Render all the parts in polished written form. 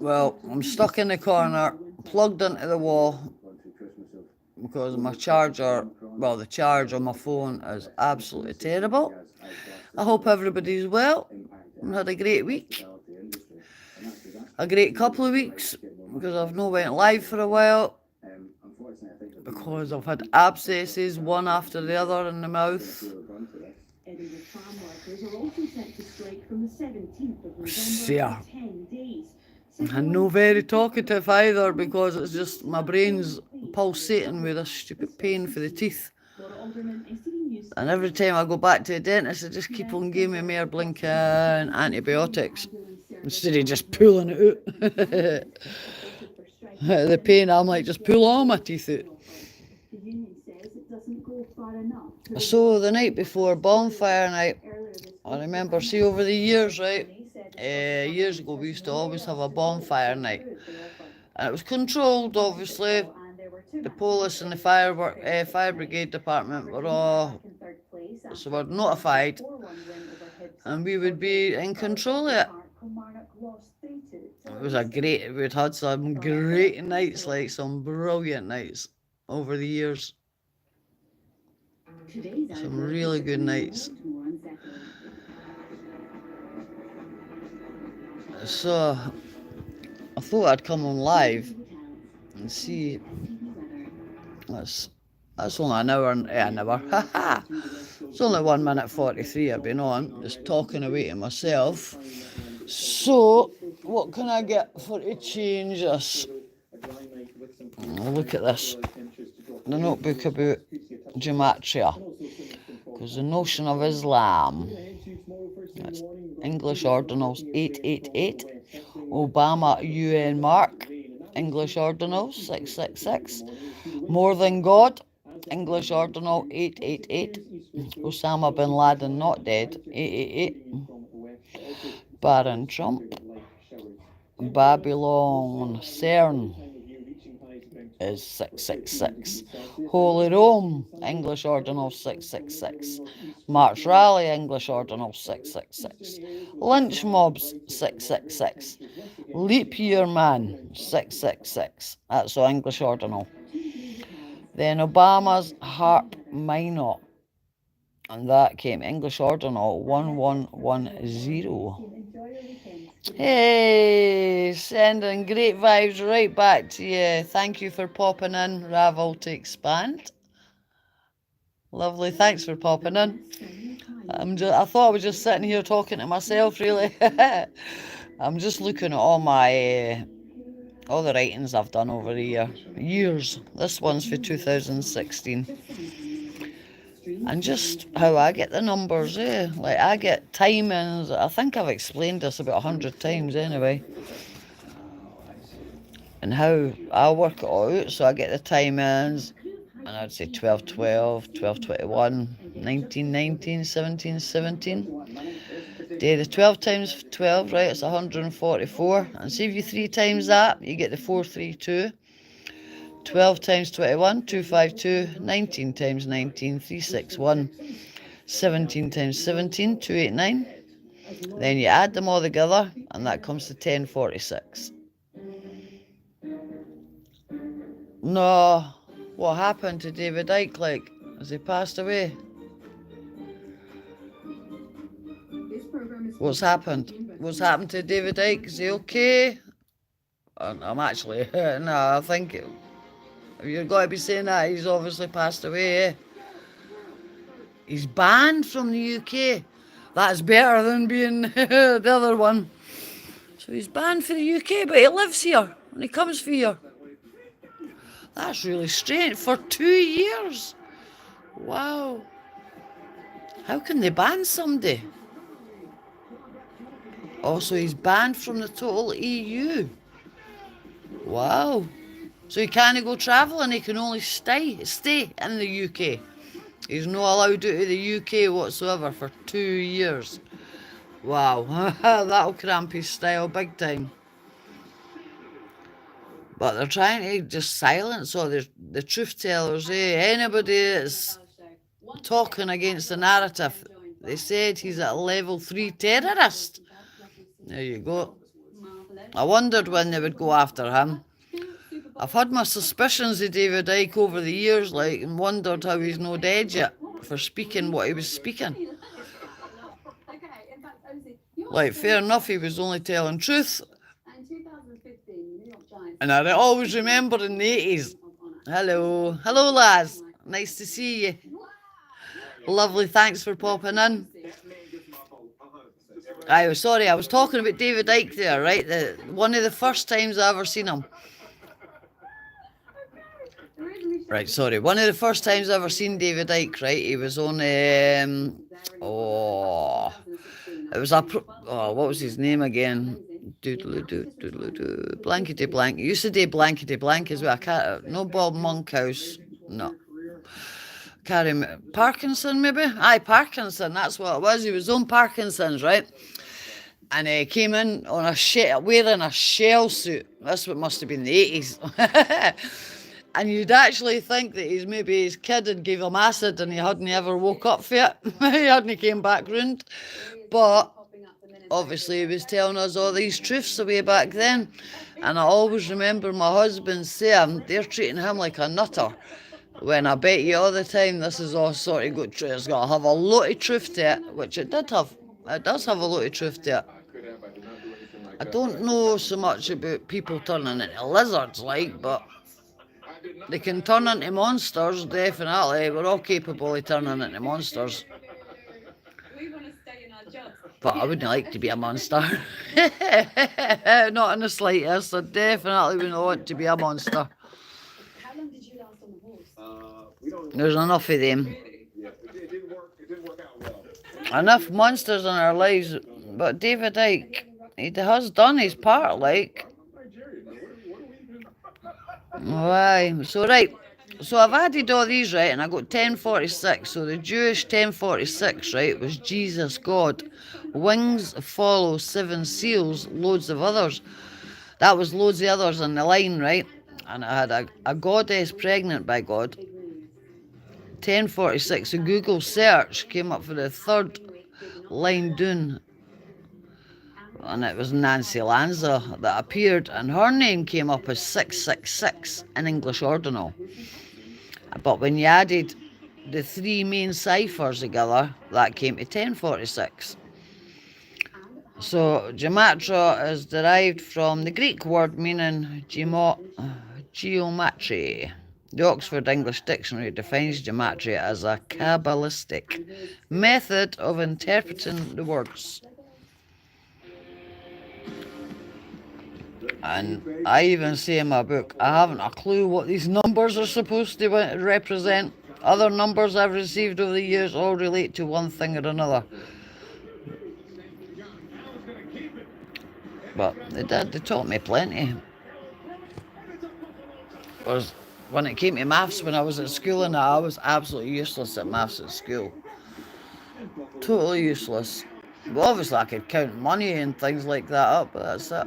Well, I'm stuck in the corner, plugged into the wall because my charger, well, the charge on my phone is absolutely terrible. I hope everybody's well and had a great week. A great couple of weeks because I've not went live for a while because I've had abscesses one after the other in the mouth. Yeah. And no very talkative either because it's just my brain's pulsating with a stupid pain for the teeth. And every time I go back to the dentist, they just keep on giving me more blinking antibiotics instead of just pulling it out. The pain, I'm like, just pull all my teeth out. So the night before bonfire night, I remember, see, over the years, right, years ago we used to always have a bonfire night, and it was controlled, obviously. The police and the fire brigade department were all were notified, and we would be in control of it. It was we'd had some great nights, like some brilliant nights over the years. Some really good nights. So I thought I'd come on live and see. That's only an hour and an hour. It's only 1 minute 43 I've been on, just talking away to myself. So what can I get for to change this? Look at this. The notebook about gematria. Because the notion of Islam. That's English Ordinals 888. Obama UN Mark. English Ordinal 666. More Than God. English Ordinal 888. Osama bin Laden not dead 888. Baron Trump. Babylon CERN is 666. Holy Rome, English Ordinal 666. March Rally, English Ordinal 666. Lynch Mobs 666. Leap Year Man 666. That's the English Ordinal. Then Obama's Harp Minor, and that came English Ordinal 1110. Hey, sending great vibes right back to you. Thank you for popping in, Ravel to Expand. Lovely, thanks for popping in. I thought I was just sitting here talking to myself, really. I'm just looking at all the writings I've done over the years. This one's for 2016. And just how I get the numbers, like I get timings. I think I've explained this about 100 times anyway. And how I work it all out. So I get the timings, and I'd say 12:12, 12:21, 19:19, 17:17. Day the 12 times 12, right, it's 144. And see if you 3 times that, you get the 432. 12 times 21, 252. 19 times 19, 361. 17 times 17, 289. Then you add them all together, and that comes to 1046. No, what happened to David Icke? Like, has he passed away? What's happened? What's happened to David Icke? Is he okay? I'm actually, no, I think you've got to be saying that he's obviously passed away. He's banned from the UK. That's better than being the other one. So he's banned for the UK, but he lives here and he comes for here. That's really strange. For 2 years. Wow. How can they ban somebody? Also, he's banned from the total EU. Wow. So he can't go travelling, he can only stay in the UK. He's not allowed out of the UK whatsoever for 2 years. Wow. That'll cramp his style big time. But they're trying to just silence all the truth tellers, Anybody that's talking against the narrative. They said he's a level 3 terrorist. There you go. I wondered when they would go after him. I've had my suspicions of David Icke over the years, like, and wondered how he's no dead yet for speaking what he was speaking. Like, fair enough, he was only telling truth. And I always remember in the 80s. Hello. Hello, lads. Nice to see you. Lovely, thanks for popping in. I was sorry, I was talking about David Icke there, right? One of the first times I ever seen him. Right, sorry. One of the first times I ever seen David Icke, right? He was on, it was what was his name again? Doodle-doo, blankety blank. He used to do blankety blank as well. I can't, no Bob Monkhouse, no. Can't remember. Parkinson, maybe? Aye, Parkinson, that's what it was. He was on Parkinson's, right? And he came in on wearing a shell suit. That's what must have been the 80s. And you'd actually think that his kid had gave him acid and he hadn't ever woke up for it. He hadn't came back round. But obviously he was telling us all these truths away back then. And I always remember my husband saying they're treating him like a nutter. When I bet you all the time this is all sort of good truth. It's got to have a lot of truth to it, which it did have. It does have a lot of truth to it. I don't know so much about people turning into lizards, like, but they can turn into monsters, definitely. We're all capable of turning into monsters. But I wouldn't like to be a monster. Not in the slightest. I definitely wouldn't want to be a monster. There's enough of them. Enough monsters in our lives. But David Icke, he has done his part, like. Why? So, right. So I've added all these, right, and I got 1046. So the Jewish 1046, right, was Jesus God. Wings follow 7 seals, loads of others. That was loads of others in the line, right? And I had a goddess pregnant by God. 1046. A Google search came up for the third line down. And it was Nancy Lanza that appeared, and her name came up as 666 in English Ordinal. But when you added the 3 main ciphers together, that came to 1046. So gematria is derived from the Greek word meaning geometry. The Oxford English Dictionary defines gematria as a Kabbalistic method of interpreting the words. And I even say in my book, I haven't a clue what these numbers are supposed to represent. Other numbers I've received over the years all relate to one thing or another. But they taught me plenty. Whereas when it came to maths, when I was at school and I was absolutely useless at maths at school. Totally useless. Well, obviously I could count money and things like that up, but that's it.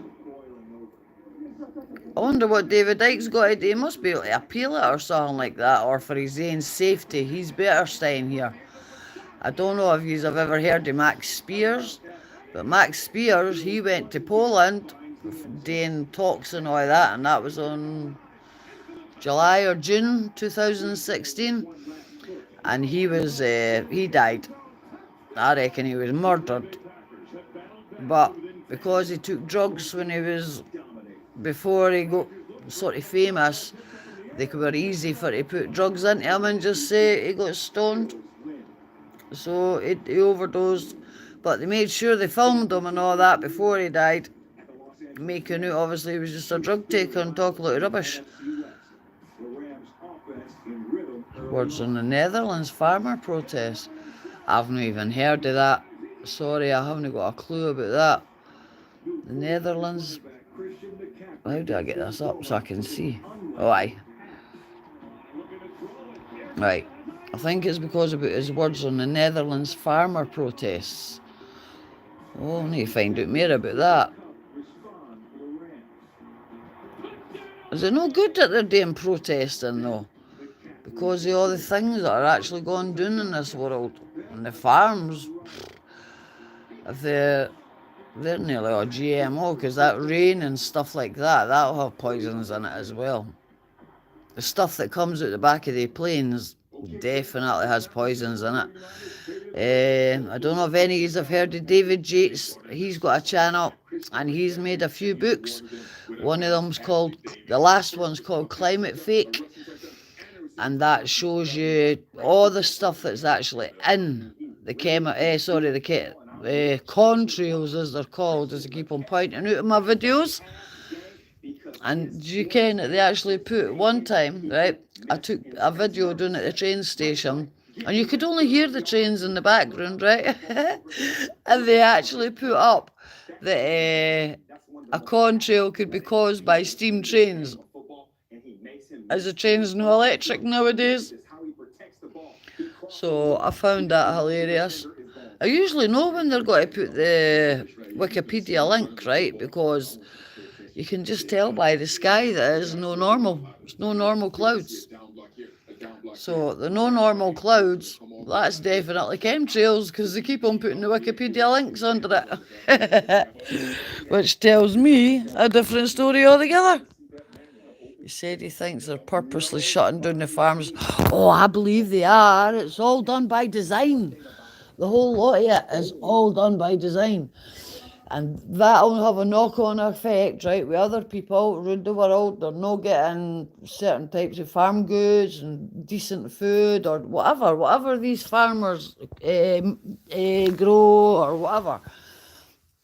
I wonder what David Icke's got to do. He must be able to appeal it or something like that, or for his own safety. He's better staying here. I don't know if you've ever heard of Max Spears, but Max Spears, he went to Poland doing talks and all that, and that was on July or June 2016, and he died. I reckon he was murdered, but because he took drugs before he got sort of famous, they were easy for to put drugs into him and just say he got stoned. So he overdosed, but they made sure they filmed him and all that before he died, making out obviously he was just a drug taker and talk a lot of rubbish. Words in the Netherlands farmer protest. I've not even heard of that. Sorry, I haven't got a clue about that. The Netherlands. How do I get this up so I can see? Oh, aye. Right. I think it's because about his words on the Netherlands farmer protests. Oh, I need to find out more about that. Is it no good that they're doing protesting though? Because of all the things that are actually going down in this world. And the farms, if they're nearly all GMO, because that rain and stuff like that, that'll have poisons in it as well. The stuff that comes out the back of the planes definitely has poisons in it. I don't know if any of you have heard of David Yates. He's got a channel and he's made a few books. One of them's called, the last one's called Climate Fake. And that shows you all the stuff that's actually in the contrails, as they're called, as I keep on pointing out in my videos. And you can, they actually put, one time, right, I took a video down at the train station, and you could only hear the trains in the background, right? And they actually put up that a contrail could be caused by steam trains, as the train's no electric nowadays. So I found that hilarious. I usually know when they're going to put the Wikipedia link, right? Because you can just tell by the sky that there's no normal. There's no normal clouds. So the no normal clouds, that's definitely chemtrails, because they keep on putting the Wikipedia links under it. Which tells me a different story altogether. He said he thinks they're purposely shutting down the farms. Oh, I believe they are. It's all done by design. The whole lot of it is all done by design. And that'll have a knock-on effect, right, with other people around the world. They're not getting certain types of farm goods and decent food or whatever these farmers grow or whatever.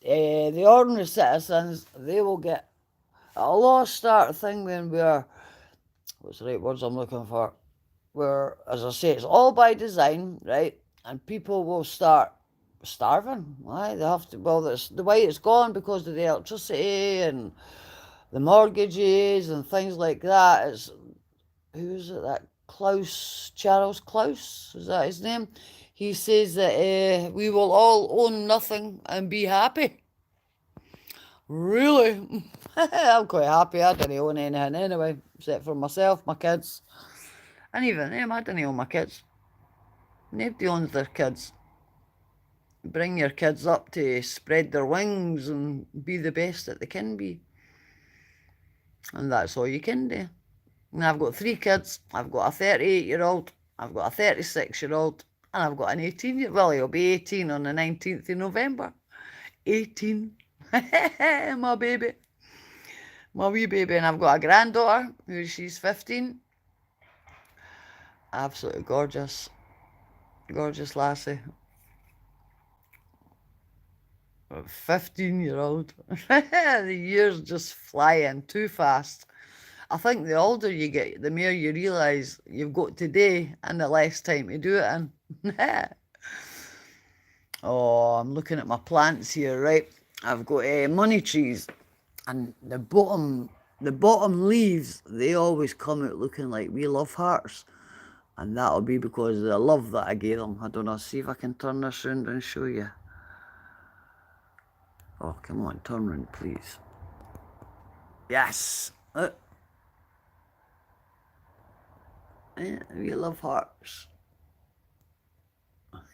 The ordinary citizens, they will get a lost start thing when we're, what's the right words I'm looking for? Where, as I say, it's all by design, right? And people will start starving. Right? They have to, well, that's the way it's gone because of the electricity and the mortgages and things like that. It's, who's it, that Charles Klaus, is that his name? He says that we will all own nothing and be happy. Really? I'm quite happy. I didn't own anything anyway, except for myself, my kids. And even them, I didn't own my kids. Nobody owns their kids. Bring your kids up to spread their wings and be the best that they can be. And that's all you can do. And I've got 3 kids. I've got a 38-year-old, I've got a 36-year-old, and I've got an 18-year-old. Well, he'll be 18 on the 19th of November. 18. My baby. My wee baby. And I've got a granddaughter, she's 15. Absolutely gorgeous. Gorgeous lassie. 15-year-old. The years just flying too fast. I think the older you get, the more you realise you've got today and the less time to do it in. Oh, I'm looking at my plants here, right? I've got money trees, and the bottom leaves, they always come out looking like wee love hearts. And that'll be because of the love that I gave them. I don't know, see if I can turn this around and show you. Oh, come on, turn around, please. Yes. We love hearts.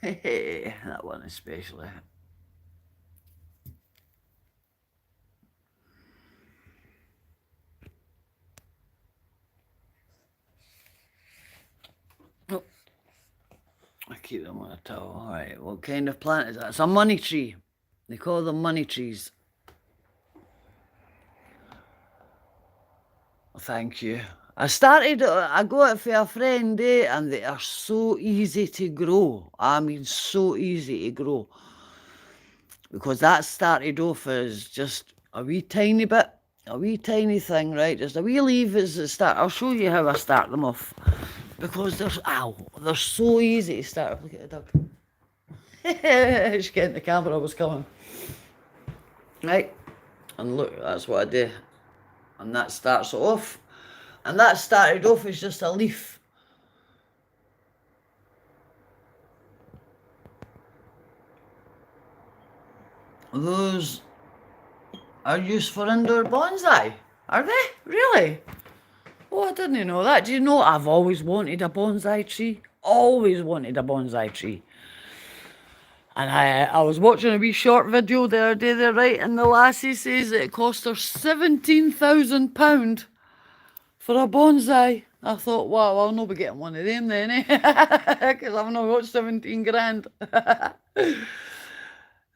Hey, that one especially. Oh, I keep them on a towel. All right, what kind of plant is that? It's a money tree. They call them money trees. Thank you. I got it for a friend, and they are so easy to grow. I mean, so easy to grow. Because that started off as just a wee tiny bit, a wee tiny thing, right? Just a wee leaf as the start. I'll show you how I start them off. Because they're so easy to start off. Look at the dog. She's getting the camera was coming. Right? And look, that's what I do. And that starts off. And that started off as just a leaf. Those are used for indoor bonsai, are they? Really? Oh, I didn't know that. Do you know, I've always wanted a bonsai tree. Always wanted a bonsai tree. And I was watching a wee short video the other day there, right, and the lassie says that it cost her £17,000 for a bonsai. I thought, wow, I'll not be getting one of them then, eh? Because I've not got 17 grand.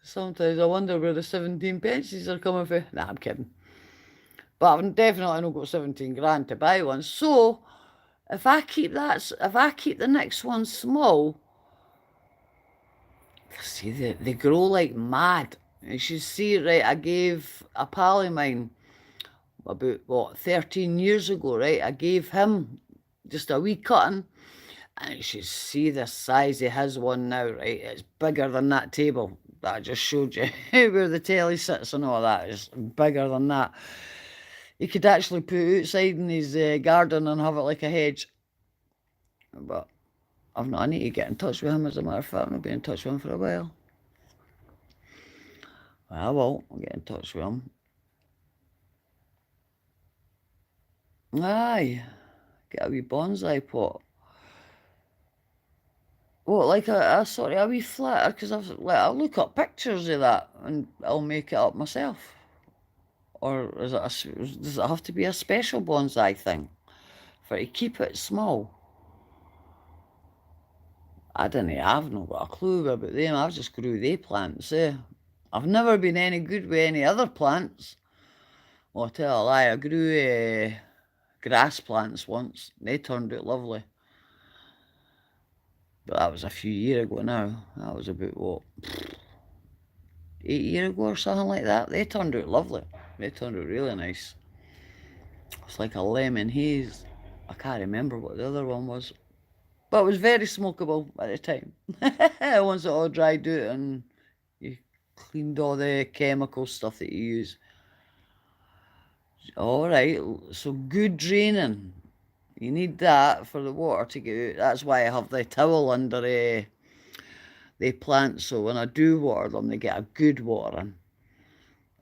Sometimes I wonder where the 17 pences are coming from. Nah, I'm kidding. But I've definitely not got 17 grand to buy one. So if I keep the next one small, see, they grow like mad. You should see, right, I gave a pal of mine about, what, 13 years ago, right? I gave him just a wee cutting, and you should see the size of his one now, right? It's bigger than that table that I just showed you, where the telly sits and all that. It's bigger than that. He could actually put it outside in his garden and have it like a hedge. But I need to get in touch with him, as a matter of fact. I've not been in touch with him for a while. Well, I'll get in touch with him. Aye, get a wee bonsai pot. What, like a wee flat? Because I'll look up pictures of that and I'll make it up myself. Or does it have to be a special bonsai thing for to keep it small? I don't know. I've not got a clue about them. I've just grew they plants. I've never been any good with any other plants. Well, I tell a lie. I grew grass plants once. They turned out lovely. But that was a few years ago now. That was about, what, 8 years ago or something like that. They turned out lovely. They turned out really nice. It's like a lemon haze. I can't remember what the other one was. But it was very smokable at the time. Once it all dried out and you cleaned all the chemical stuff that you use. All right, so good draining. You need that for the water to get out. That's why I have the towel under the plants, so when I do water them, they get a good watering.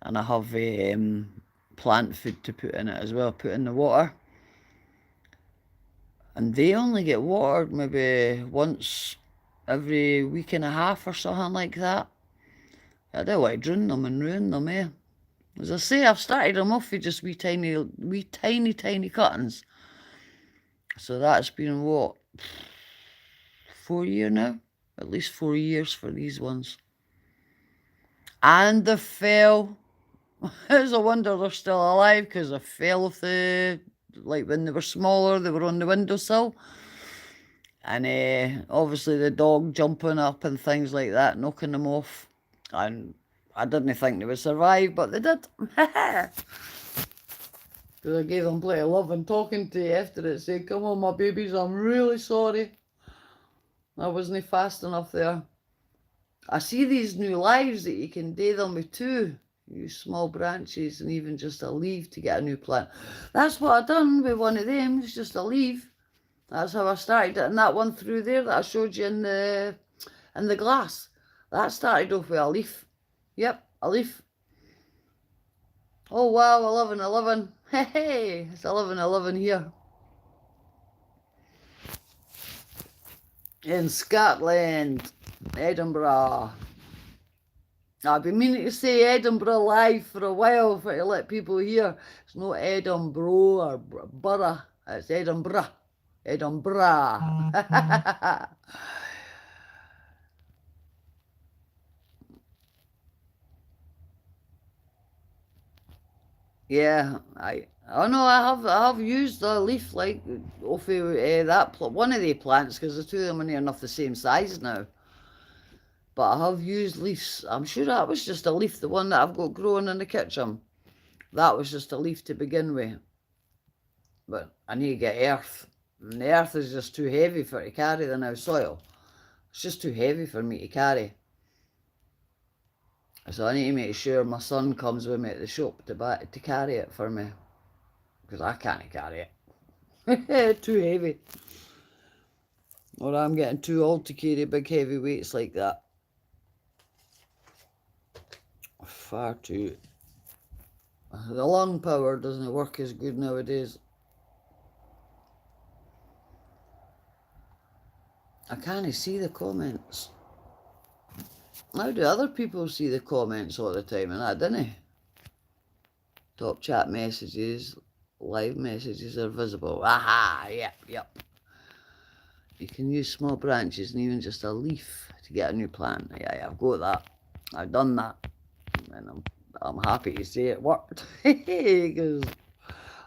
And I have plant food to put in it as well, put in the water. And they only get watered maybe once every week and a half or something like that. I don't want to drown them and ruin them, eh? As I say, I've started them off with just wee tiny cuttings. So that's been, what, 4 years now? At least 4 years for these ones. And they fell. It's a wonder they're still alive, because they fell off like when they were smaller, they were on the windowsill. And obviously the dog jumping up and things like that, knocking them off. And I didn't think they would survive, but they did. Because I gave them plenty of love and talking to you after it, saying, come on, my babies, I'm really sorry. I wasn't fast enough there. I see these new lives that you can do them with too. Use small branches and even just a leaf to get a new plant. That's what I done with one of them. It's just a leaf. That's how I started it. And that one through there that I showed you in the glass, that started off with a leaf. Yep, a leaf. Oh wow, 11. Hey, it's 11 here. In Scotland, Edinburgh. I've been meaning to say Edinburgh live for a while for to let people hear. It's not Edinburgh or borough, it's Edinburgh. Edinburgh. Yeah, I know I have used a leaf like off of one of the plants, because the two of them are near enough the same size now. But I have used leaves. I'm sure that was just a leaf, the one that I've got growing in the kitchen. That was just a leaf to begin with. But I need to get earth. And the earth is just too heavy for to carry the now soil. It's just too heavy for me to carry. So I need to make sure my son comes with me at the shop to carry it for me. Because I can't carry it. Too heavy. Or I'm getting too old to carry big heavy weights like that. Far too. The lung power doesn't work as good nowadays. I can't see the comments. How do other people see the comments all the time and that, didn't they? Top chat messages, live messages are visible. Aha, yep. You can use small branches and even just a leaf to get a new plant. Yeah, I've got that. I've done that. And I'm happy to say it worked. Because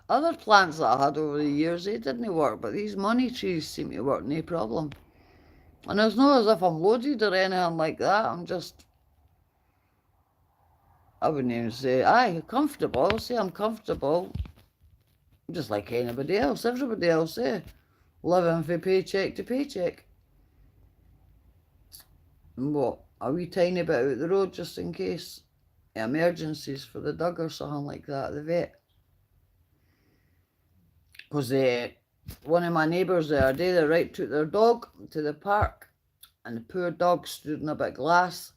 other plants that I had over the years, they didn't work. But these money trees seem to work, no problem. And it's not as if I'm loaded or anything like that. I'm just, I wouldn't even say, aye, comfortable. I'll say I'm comfortable. Just like anybody else, everybody else, living from paycheck to paycheck. And what, a wee tiny bit out the road just in case emergencies for the dog or something like that, the vet. Because one of my neighbours the other day, they right took their dog to the park, and the poor dog stood in a bit glass,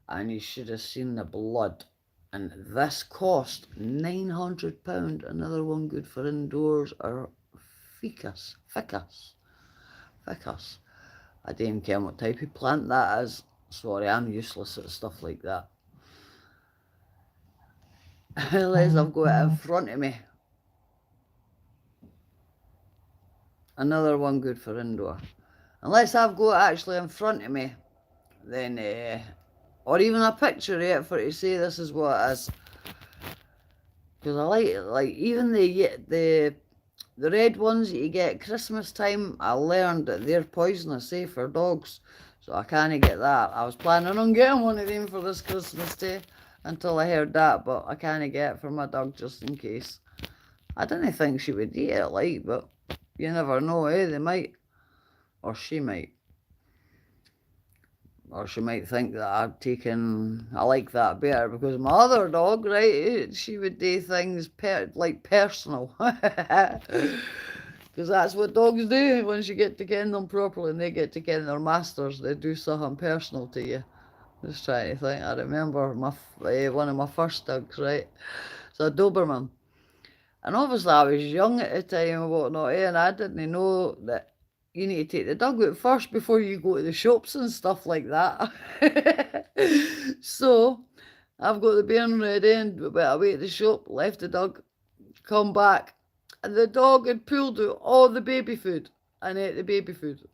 and you should have seen the blood. And this cost £900. Another one good for indoors are ficus. I don't even care what type of plant that is. Sorry, I'm useless at stuff like that. Unless I've got it in front of me. Another one good for indoor. Unless I've got it actually in front of me, then, or even a picture of it for it to say this is what it is. Because I like it, like even the red ones that you get at Christmas time, I learned that they're poisonous, for dogs. So I can't get that. I was planning on getting one of them for this Christmas day until I heard that, but I can't get it for my dog just in case. I didn't think she would eat it, like, but you never know, they might. Or she might. Or she might think that I like that better because my other dog, right, she would do things like personal. Because that's what dogs do once you get to ken them properly and they get to ken their masters. They do something personal to you. Just trying to think. I remember one of my first dogs, right? It's a Doberman. And obviously I was young at the time and whatnot, and I didn't know that you need to take the dog out first before you go to the shops and stuff like that. So I've got the bairn ready and went away to the shop, left the dog, come back, and the dog had pulled out all the baby food and ate the baby food.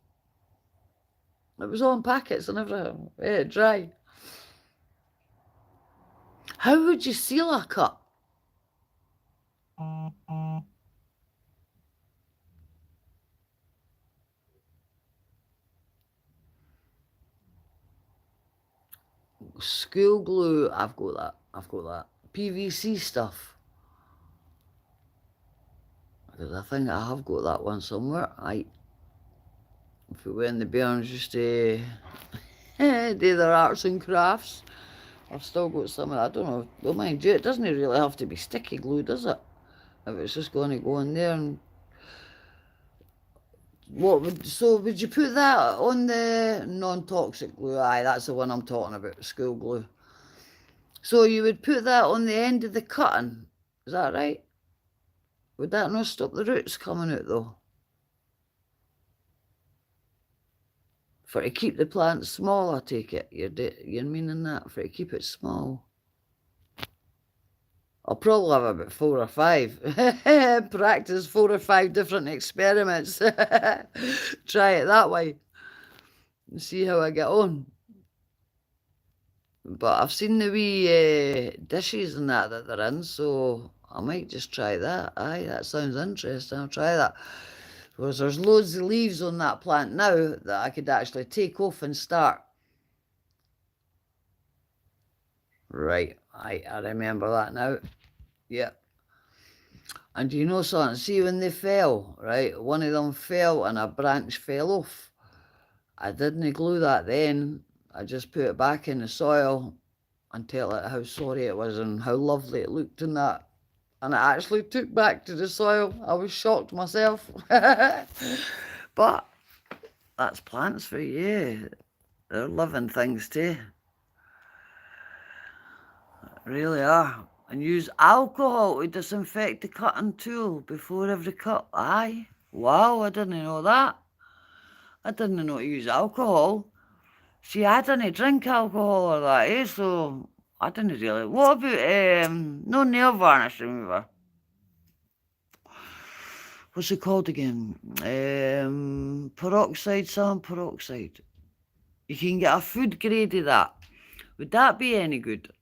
It was all in packets and everything, ate it dry. How would you seal a cut? School glue, I've got that. PVC stuff. Because I think I have got that one somewhere. If we went in the bairns used to do their arts and crafts, I've still got some of that. I don't know. Well, mind you, it doesn't really have to be sticky glue, does it? If it's just going to go in there and... would you put that on the non-toxic glue? Aye, that's the one I'm talking about, school glue. So you would put that on the end of the cutting, is that right? Would that not stop the roots coming out though? For to keep the plant small, I take it. You're meaning that, for to keep it small. I'll probably have about 4 or 5. Practice 4 or 5 different experiments. Try it that way. And see how I get on. But I've seen the wee dishes and that they're in, so I might just try that. Aye, that sounds interesting. I'll try that. Because there's loads of leaves on that plant now that I could actually take off and start. Right, I remember that now. Yeah. And you know something? See when they fell, right? One of them fell and a branch fell off. I didn't glue that then. I just put it back in the soil and tell it how sorry it was and how lovely it looked in that. And I actually took back to the soil. I was shocked myself. But that's plants for you. They're living things too. They really are. And use alcohol to disinfect the cutting tool before every cut. Aye. Wow, I didn't know that. I didn't know to use alcohol. See, I don't drink alcohol or that, so I didn't really. What about, no nail varnish remover? What's it called again? Peroxide, sodium peroxide. You can get a food grade of that. Would that be any good?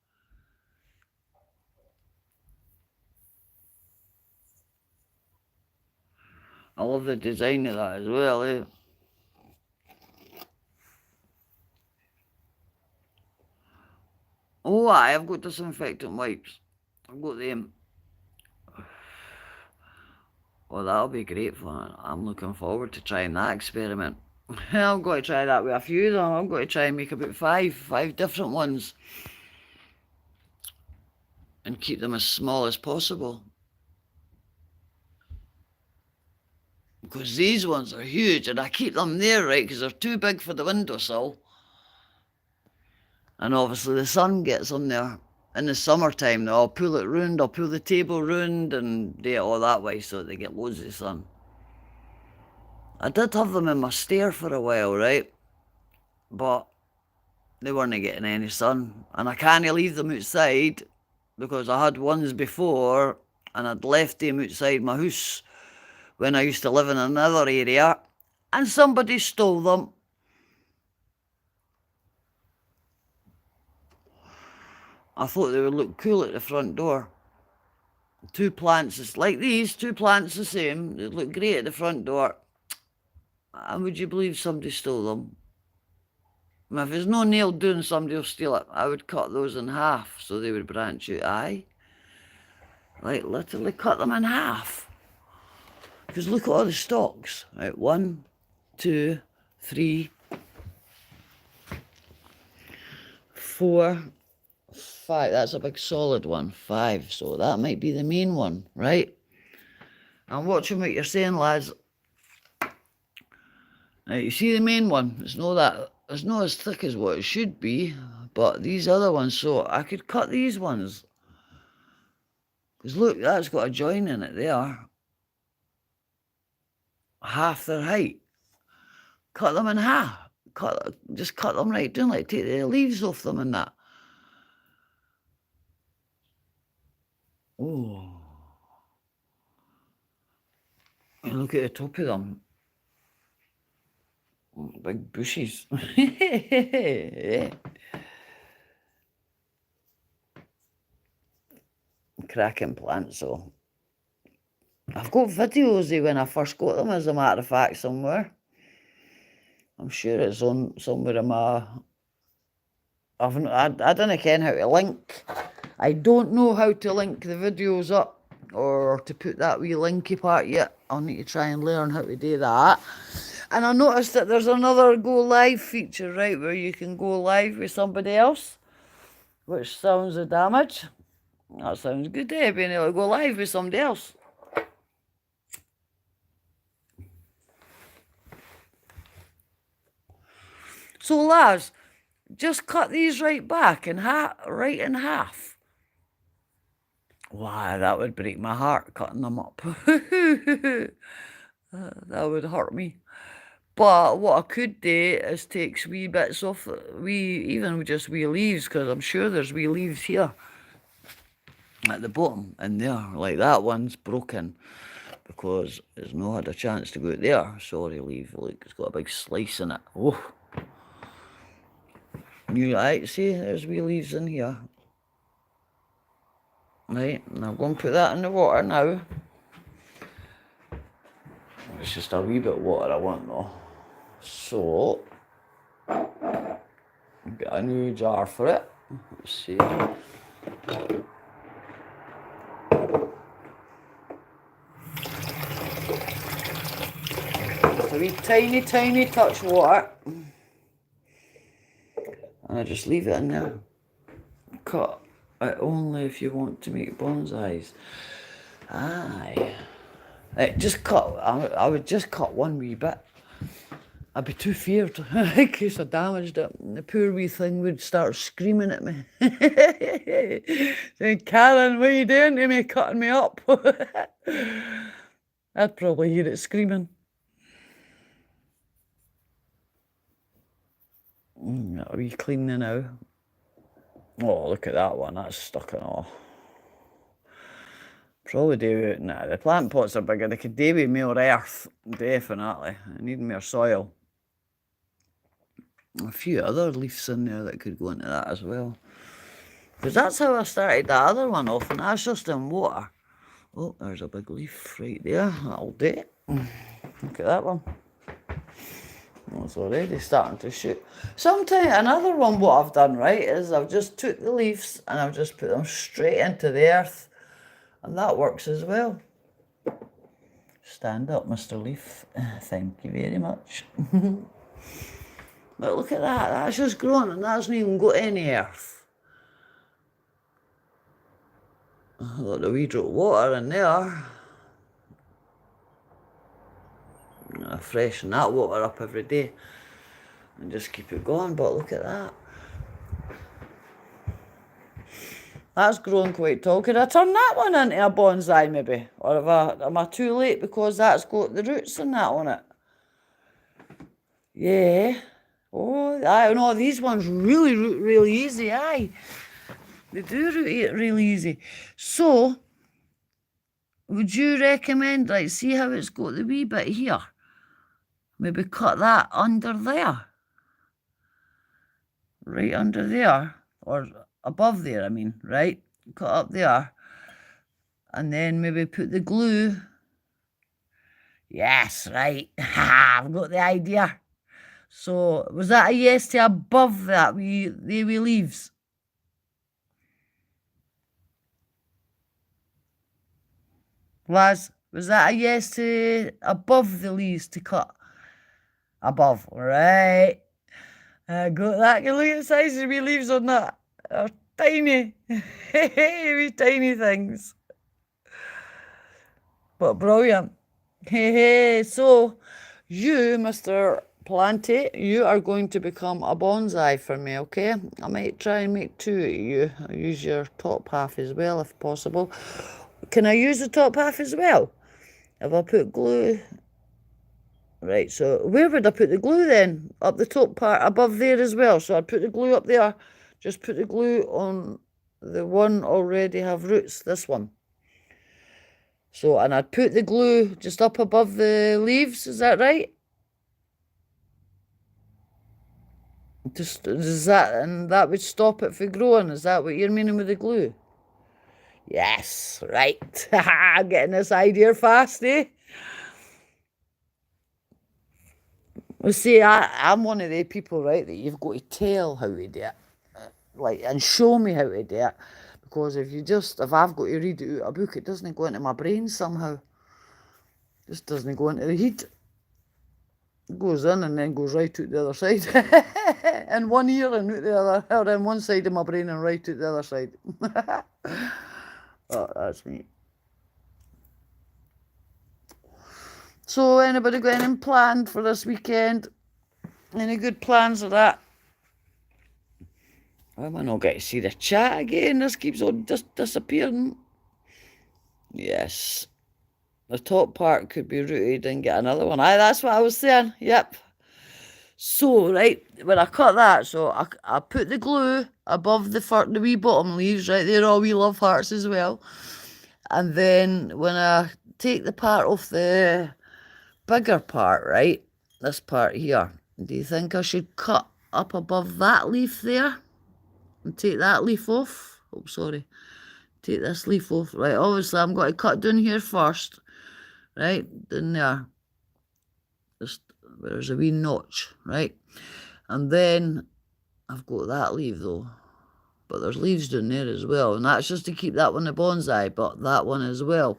I love the design of that as well, eh? Oh, I've got disinfectant wipes. I've got them. Well, that'll be great fun. I'm looking forward to trying that experiment. I'm going to try that with a few of them. I'm going to try and make about five different ones. And keep them as small as possible. Because these ones are huge, and I keep them there, right, because they're too big for the windowsill. And obviously the sun gets them there. In the summertime, though, I'll pull it round, I'll pull the table round and do it all that way so they get loads of sun. I did have them in my stair for a while, right? But they weren't getting any sun. And I can't leave them outside because I had ones before and I'd left them outside my house when I used to live in another area and somebody stole them. I thought they would look cool at the front door. Two plants, like these, two plants the same. They look great at the front door. And would you believe somebody stole them? And if there's no nail doing, somebody will steal it. I would cut those in half so they would branch out. Aye. Like literally cut them in half. Because look at all the stalks. Right, 1, 2, 3, 4, 5. That's a big solid one. 5. So that might be the main one, right? I'm watching what you're saying, lads. Now, you see the main one? It's not as thick as what it should be, but these other ones, so I could cut these ones. Because look, that's got a join in it there. Half their height. Cut them in half. Just cut them right down, like take the leaves off them and that. Oh. And look at the top of them. Big bushes. Yeah. Cracking plants, so. I've got videos of when I first got them, as a matter of fact, somewhere. I'm sure it's on somewhere in my... I don't ken how to link. I don't know how to link the videos up or to put that wee linky part yet. I'll need to try and learn how to do that. And I noticed that there's another go live feature, right, where you can go live with somebody else, which sounds a damage. That sounds good, eh? Being able to go live with somebody else. So, lads, just cut these right back and right in half. Wow, that would break my heart, cutting them up. That would hurt me. But what I could do is take wee bits off, even just wee leaves, because I'm sure there's wee leaves here at the bottom in there. Like that one's broken because it's not had a chance to go out there. Sorry, leaf. Look, it's got a big slice in it. Oh. You right, see, there's wee leaves in here. Right, and I'm going to put that in the water now. It's just a wee bit of water I want though. So, get a new jar for it. Let's see. Just a wee tiny, tiny touch of water. And I just leave it in there. Cut it only if you want to make bonsais. Aye. Just cut, I would just cut one wee bit. I'd be too feared in case I damaged it. And the poor wee thing would start screaming at me. Saying, Karen, what are you doing to me, cutting me up? I'd probably hear it screaming. A wee cleaning now. Oh, look at that one. That's stuck in all. Probably do it. Nah, the plant pots are bigger. They could do with more earth. Definitely. I need more soil. A few other leaves in there that could go into that as well. Because that's how I started the other one off, and that's just in water. Oh, there's a big leaf right there. That'll do it. Look at that one. Oh, it's already starting to shoot. Sometimes another one what I've done, right, is I've just took the leaves and I've just put them straight into the earth. And that works as well. Stand up, Mr. Leaf. Thank you very much. But look at that. That's just grown and that's not even got any earth. A lot of wee drop of water in there. I freshen that water up every day and just keep it going. But look at that. That's grown quite tall. Could I turn that one into a bonsai maybe? Or am I too late because that's got the roots and that on it? Yeah. Oh, I know these ones really root really easy, aye. They do root it really easy. So, would you recommend, like, see how it's got the wee bit here? Maybe cut that under there. Right under there. Or above there, I mean, right? Cut up there. And then maybe put the glue. Yes, right. I've got the idea. So, was that a yes to above that the wee leaves? Was that a yes to above the leaves to cut? Above, right. I got that. Look at the size of the wee leaves on that. They're tiny. Wee tiny things. But brilliant. So, you, Mr. Planty, you are going to become a bonsai for me, okay? I might try and make two of you. I'll use your top half as well, if possible. Can I use the top half as well? If I put glue... Right, so where would I put the glue then? Up the top part, above there as well. So I'd put the glue up there. Just put the glue on the one already have roots, this one. So, and I'd put the glue just up above the leaves, is that right? Just, and that would stop it from growing, is that what you're meaning with the glue? Yes, right. Getting this idea fast, eh? Well, see, I'm one of the people, right, that you've got to tell how to do it, like, and show me how to do it, because if I've got to read it out a book, it doesn't go into my brain somehow. It just doesn't go into the head. It goes in and then goes right out the other side. In one ear and out the other, or in one side of my brain and right out the other side. Oh, that's me. So, anybody got anything planned for this weekend? Any good plans of that? Am I not getting to see the chat again? This keeps on disappearing. Yes. The top part could be rooted and get another one. Aye, that's what I was saying. Yep. So, right, when I cut that, so I put the glue above the wee bottom leaves, right? They're all wee love hearts as well. And then when I take the part off the bigger part, right? This part here. Do you think I should cut up above that leaf there? And take that leaf off? Oh, sorry. Take this leaf off. Right, obviously I'm going to cut down here first. Right, down there. Just where there's a wee notch, right? And then I've got that leaf though. But there's leaves down there as well. And that's just to keep that one a bonsai, but that one as well.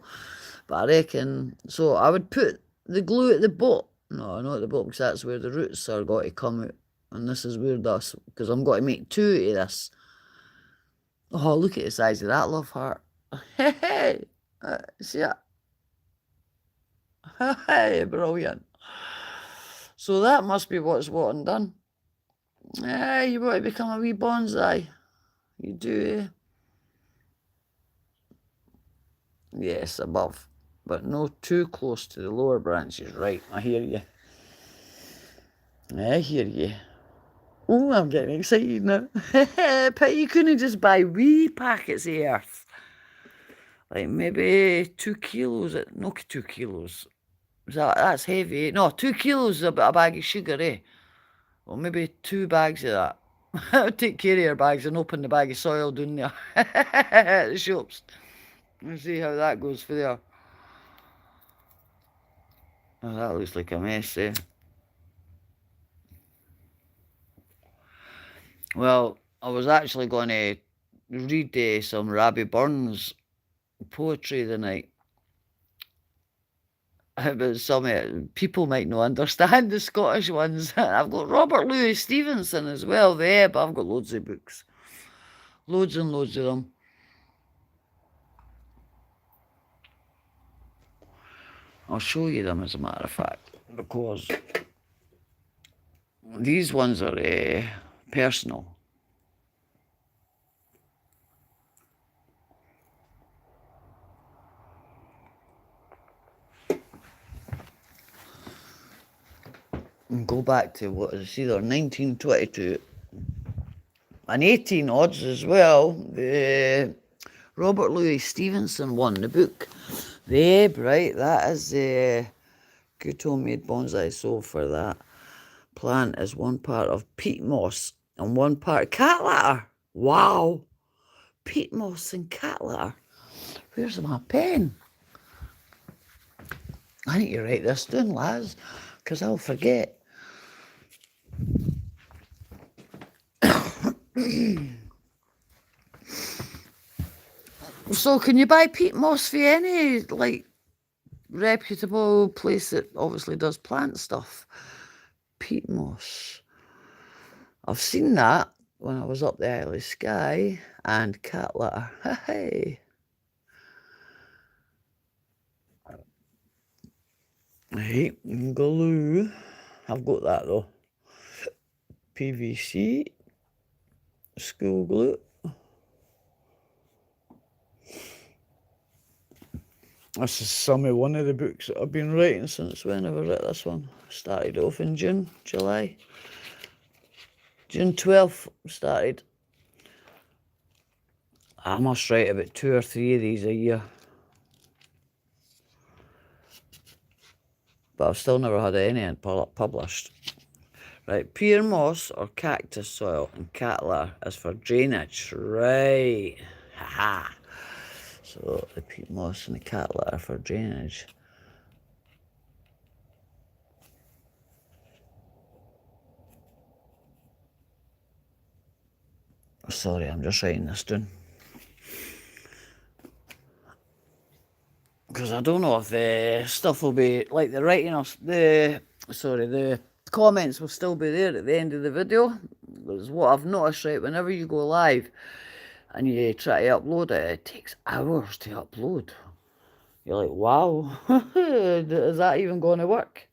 But I reckon, so I would put the glue at the bottom. No, not at the bottom, because that's where the roots are going to come out. And this is where this, because I'm going to make two of this. Oh, look at the size of that love heart. Hey, see that? Hey, brilliant. So that must be what's what and done. Yeah, you want to become a wee bonsai. You do, eh? Yes, above. But no too close to the lower branches. Right, I hear you. I hear you. Oh, I'm getting excited now. But you couldn't just buy wee packets of earth. Like maybe 2 kilos, no 2 kilos. That's heavy. No, 2 kilos of a bag of sugar, eh? Well, maybe 2 bags of that. Take care of your bags and open the bag of soil down there at the shops. And see how that goes for there. Oh, that looks like a mess, eh? Well, I was actually going to read some Robbie Burns poetry tonight. But some people might not understand the Scottish ones. I've got Robert Louis Stevenson as well there, but I've got loads of books. Loads and loads of them. I'll show you them as a matter of fact, because these ones are personal. And go back to what is either 1922 and 18 odds as well. The Robert Louis Stevenson won the book. The Ebb, right? That is the good homemade bonsai sold for that plant is one part of peat moss and one part cat litter. Wow. Peat moss and cat litter. Where's my pen? I need to write this down, lads, because I'll forget. So can you buy peat moss for any, like, reputable place that obviously does plant stuff? Peat moss. I've seen that when I was up the Isle of Skye, and cat litter. Hey. Hey, glue. I've got that though. PVC. School glue. This is some of one of the books that I've been writing since when I wrote this one. Started off in June, July. June 12th started. I must write about 2 or 3 of these a year. But I've still never had any published. Right, pear moss or cactus soil and cat litter is for drainage. Right. Ha-ha. So the peat moss and the cat litter for drainage. Sorry, I'm just writing this down. Because I don't know if the stuff will be, like the writing of the comments will still be there at the end of the video. Because what I've noticed, right, whenever you go live and you try to upload it, it takes hours to upload. You're like, wow, is that even going to work?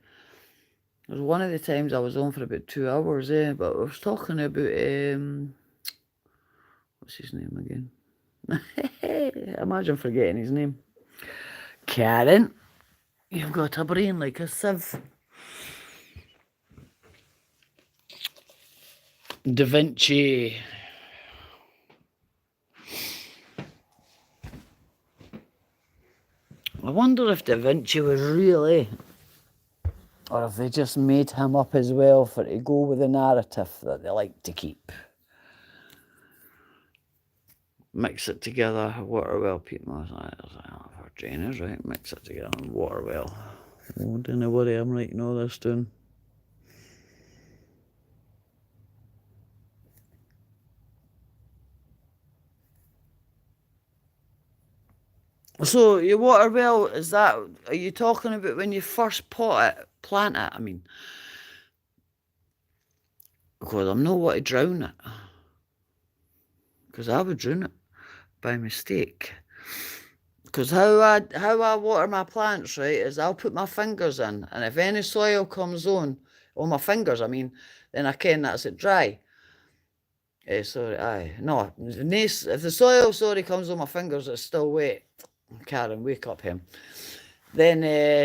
There's one of the times I was on for about 2 hours, but I was talking about, what's his name again? Imagine forgetting his name. Karen, you've got a brain like a sieve. Da Vinci. I wonder if Da Vinci was really, or if they just made him up as well for to go with the narrative that they like to keep. Mix it together, water well, peat moss, for drainage, right? Mix it together and water well. Oh, don't know what I'm writing all this down. So your water well, is that, are you talking about when you first plant it, I mean? Because I'm not want to drown it. Because I would drown it by mistake. Because how I water my plants, right, is I'll put my fingers in, and if any soil comes on my fingers, I mean, then I ken that's it dry. Sorry, aye. No, if the soil, comes on my fingers, it's still wet. Karen, wake up him. Then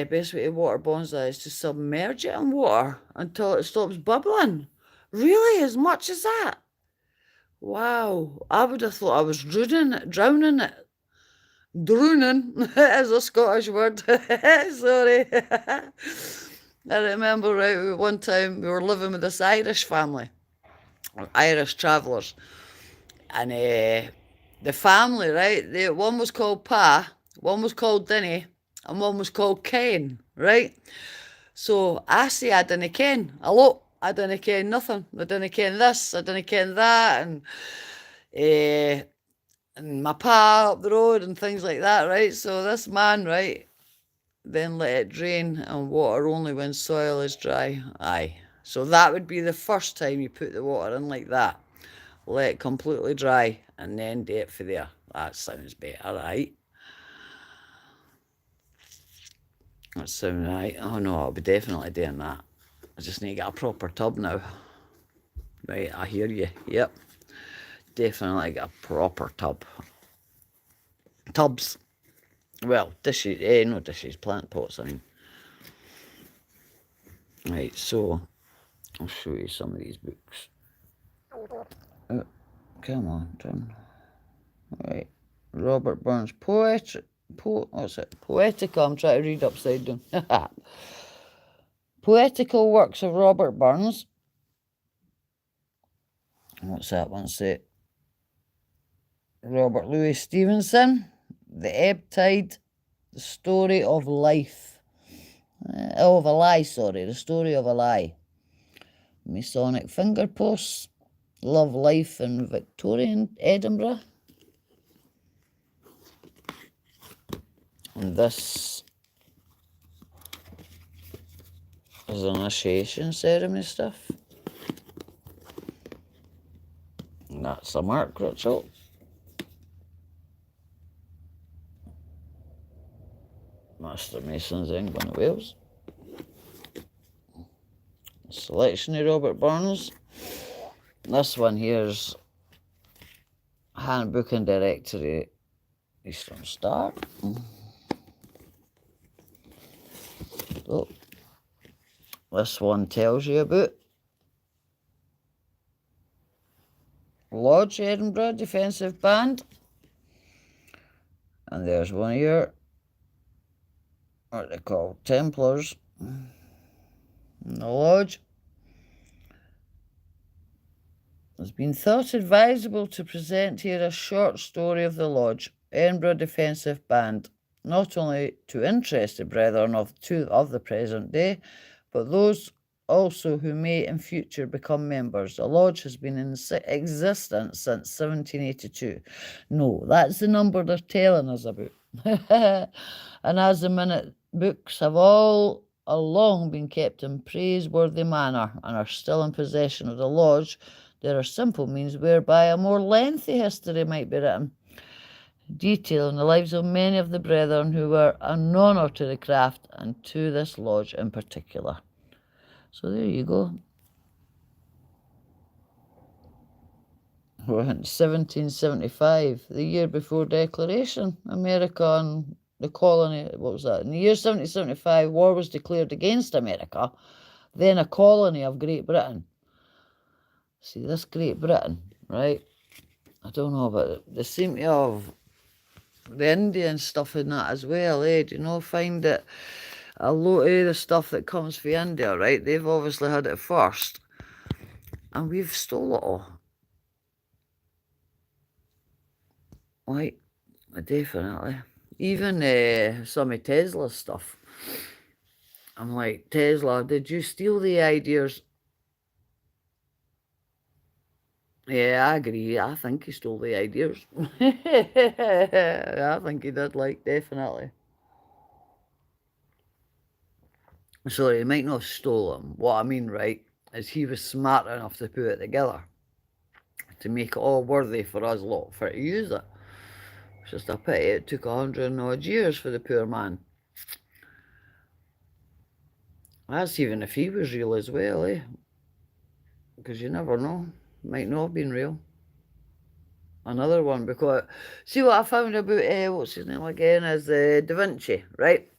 best way to water bonsai is to submerge it in water until it stops bubbling. Really? As much as that? Wow. I would have thought I was drowning it. Drowning is a Scottish word. Sorry. I remember right one time we were living with this Irish family, Irish travellers, and the family, right? One was called Pa, one was called Dinny, and one was called Ken, right? So I say I didn't ken a lot. I didn't ken nothing. I didn't ken this. I didn't ken that, uh, and my pa up the road and things like that, right? So this man, right, then let it drain and water only when soil is dry. Aye. So that would be the first time you put the water in like that. Let it completely dry and then do it for there. That sounds better, right? That sounds right. Oh no, I'll be definitely doing that. I just need to get a proper tub now. Right, I hear you. Yep. Definitely get a proper tub. Tubs. Well, dishes, no dishes, plant pots, I mean. Right, so I'll show you some of these books. Oh, come on, Tom. Right. Robert Burns, what's it? Poetical, I'm trying to read upside down. Poetical works of Robert Burns. What's that one say? Robert Louis Stevenson, The Ebb Tide, The Story of Life. Of a Lie, sorry, The Story of a Lie. Masonic Finger Posts, Love Life in Victorian Edinburgh. And this is initiation ceremony stuff. And that's a Mark Crutchell. Master Masons, England and Wales. Selection of Robert Burns. This one here's Handbook and Directory Eastern Star. So, this one tells you about Lodge Edinburgh Defensive Band. And there's one here, what they call Templars in the Lodge. It's been thought advisable to present here a short story of the Lodge, Edinburgh Defensive Band, not only to interested brethren of the present day, but those also who may in future become members. The Lodge has been in existence since 1782. No, that's the number they're telling us about. And as the minute books have all along been kept in praiseworthy manner and are still in possession of the Lodge, there are simple means whereby a more lengthy history might be written, detailing the lives of many of the brethren who were an honour to the craft and to this Lodge in particular. So there you go. We're in 1775, the year before Declaration. America and the colony, what was that? In the year 1775, war was declared against America, then a colony of Great Britain. See, this Great Britain, right? I don't know about it. They seem to have the Indian stuff in that as well, eh? Do you know, find that a lot of the stuff that comes from India, right? They've obviously had it first. And we've stole it all. Right, definitely. Even some of Tesla's stuff. I'm like, Tesla, did you steal the ideas? Yeah, I agree. I think he stole the ideas. I think he did, like, definitely. Sorry, he might not have stolen them. What I mean, right, is he was smart enough to put it together to make it all worthy for us lot for to use it. It's just a pity it took 100 and odd years for the poor man. That's even if he was real as well, eh? Because you never know. Might not have been real. Another one, because see what I found about what's his name again is Da Vinci, right?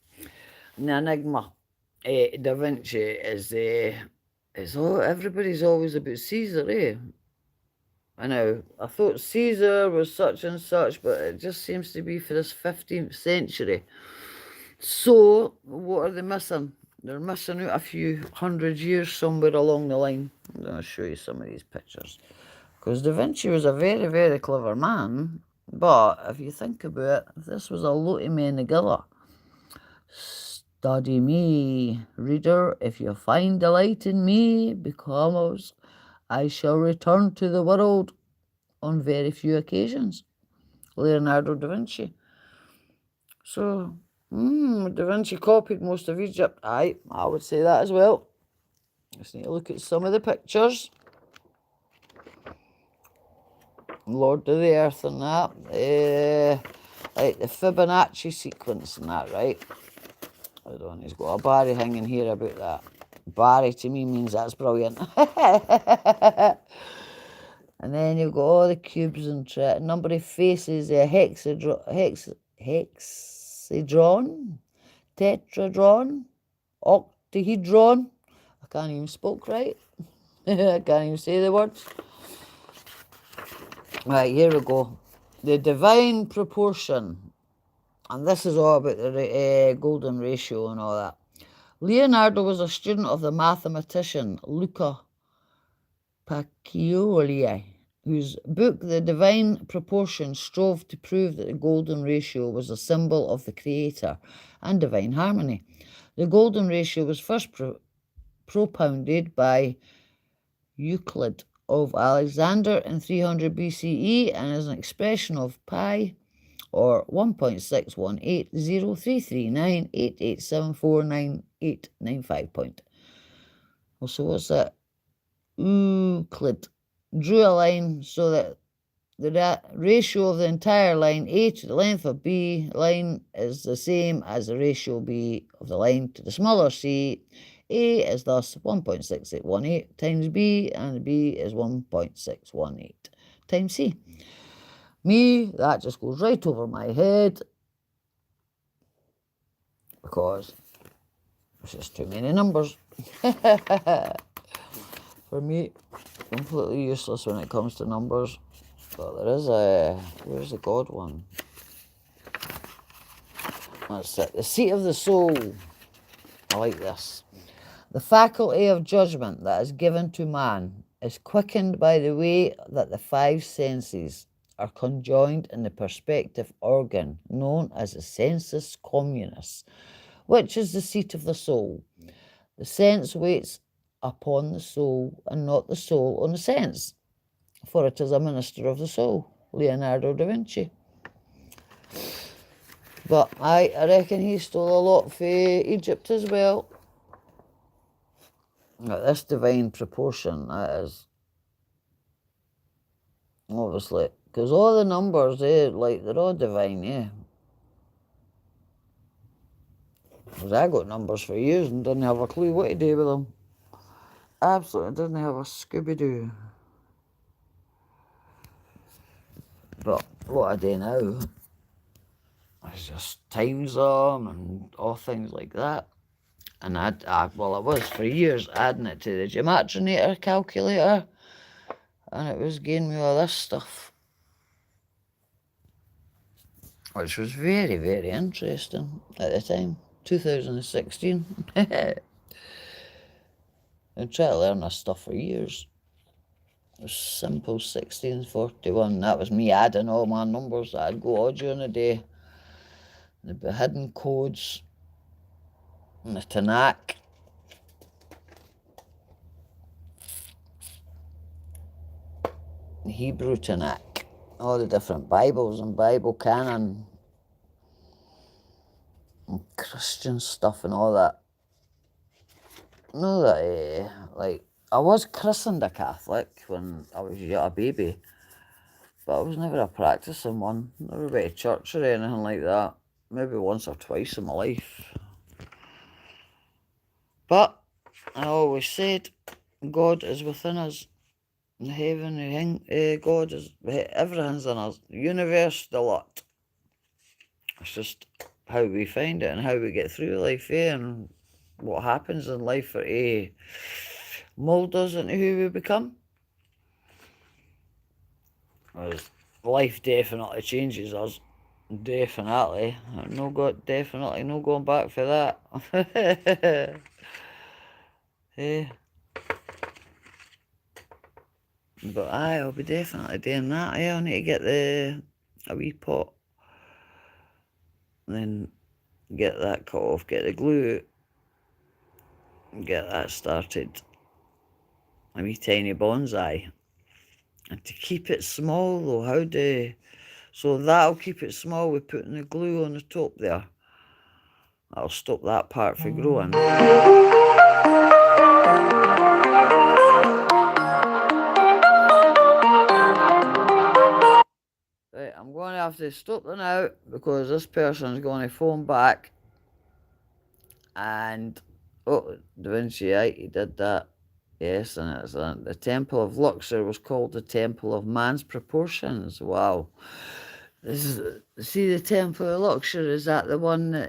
And the Enigma. Da Vinci is It's all, everybody's always about Caesar, eh? I know. I thought Caesar was such and such, but it just seems to be for this 15th century. So, what are they missing? They're missing out a few hundred years somewhere along the line. I'm going to show you some of these pictures. Because Da Vinci was a very, very clever man. But if you think about it, this was a lot of men together. Study me, reader, if you find delight in me, because I shall return to the world on very few occasions. Leonardo da Vinci. So, Da Vinci copied most of Egypt. Aye, I would say that as well. Just need to look at some of the pictures. Lord of the Earth and that. Like the Fibonacci sequence and that, right? Hold on, he's got a Barry hanging here about that. Barry to me means that's brilliant. And then you've got all the cubes and number of faces, hexadron, tetrahedron, octahedron. I can't even speak right. I can't even say the words. Right, here we go. The divine proportion. And this is all about the golden ratio and all that. Leonardo was a student of the mathematician Luca Pacioli, whose book The Divine Proportion strove to prove that the golden ratio was a symbol of the creator and divine harmony. The golden ratio was first propounded by Euclid of Alexander in 300 BCE and is an expression of pi, or 1.618033988749895 point. So what's that? Euclid drew a line so that the ratio of the entire line A to the length of B line is the same as the ratio B of the line to the smaller c. A is thus 1.6818 times B, and B is 1.618 times C. Me, that just goes right over my head because it's just too many numbers. For me, completely useless when it comes to numbers. But there is where's the God one? That's it. The seat of the soul. I like this. The faculty of judgment that is given to man is quickened by the way that the five senses are conjoined in the perceptive organ known as the sensus communis, which is the seat of the soul. The sense waits upon the soul and not the soul on the sense, for it is a minister of the soul. Leonardo da Vinci. But I reckon he stole a lot from Egypt as well. Now, this divine proportion, that is obviously, because all the numbers, they're all divine, yeah. Because I got numbers for years and didn't have a clue what to do with them. Absolutely didn't have a Scooby-Doo. But what I do now is just times them and all things like that. And I was for years adding it to the Gematrinator calculator, and it was giving me all this stuff, which was very, very interesting at the time, 2016. I tried to learn this stuff for years. It was simple 1641. That was me adding all my numbers that I'd go all during the day. The hidden codes, and the Tanakh. The Hebrew Tanakh, all the different Bibles and Bible canon, and Christian stuff and all that. No, that I was christened a Catholic when I was a baby, but I was never a practicing one. Never been to church or anything like that. Maybe once or twice in my life. But I always said God is within us. The heaven, God is, everything's in us. The universe, the lot. It's just how we find it and how we get through life, and what happens in life for mould us into who we become. As life definitely changes us. Definitely. Definitely no going back for that. Yeah. But I'll be definitely doing that. I'll need to get a wee pot. And then get that cut off, get the glue out, and get that started. A wee tiny bonsai. And to keep it small though, so that'll keep it small with putting the glue on the top there. That'll stop that part from growing. Right, I'm going to have to stop them now because this person's going to phone back. And, oh, Da Vinci, he did that. Yes, and it's the Temple of Luxor was called the Temple of Man's Proportions. Wow. See the Temple of Luxor, is that the one that,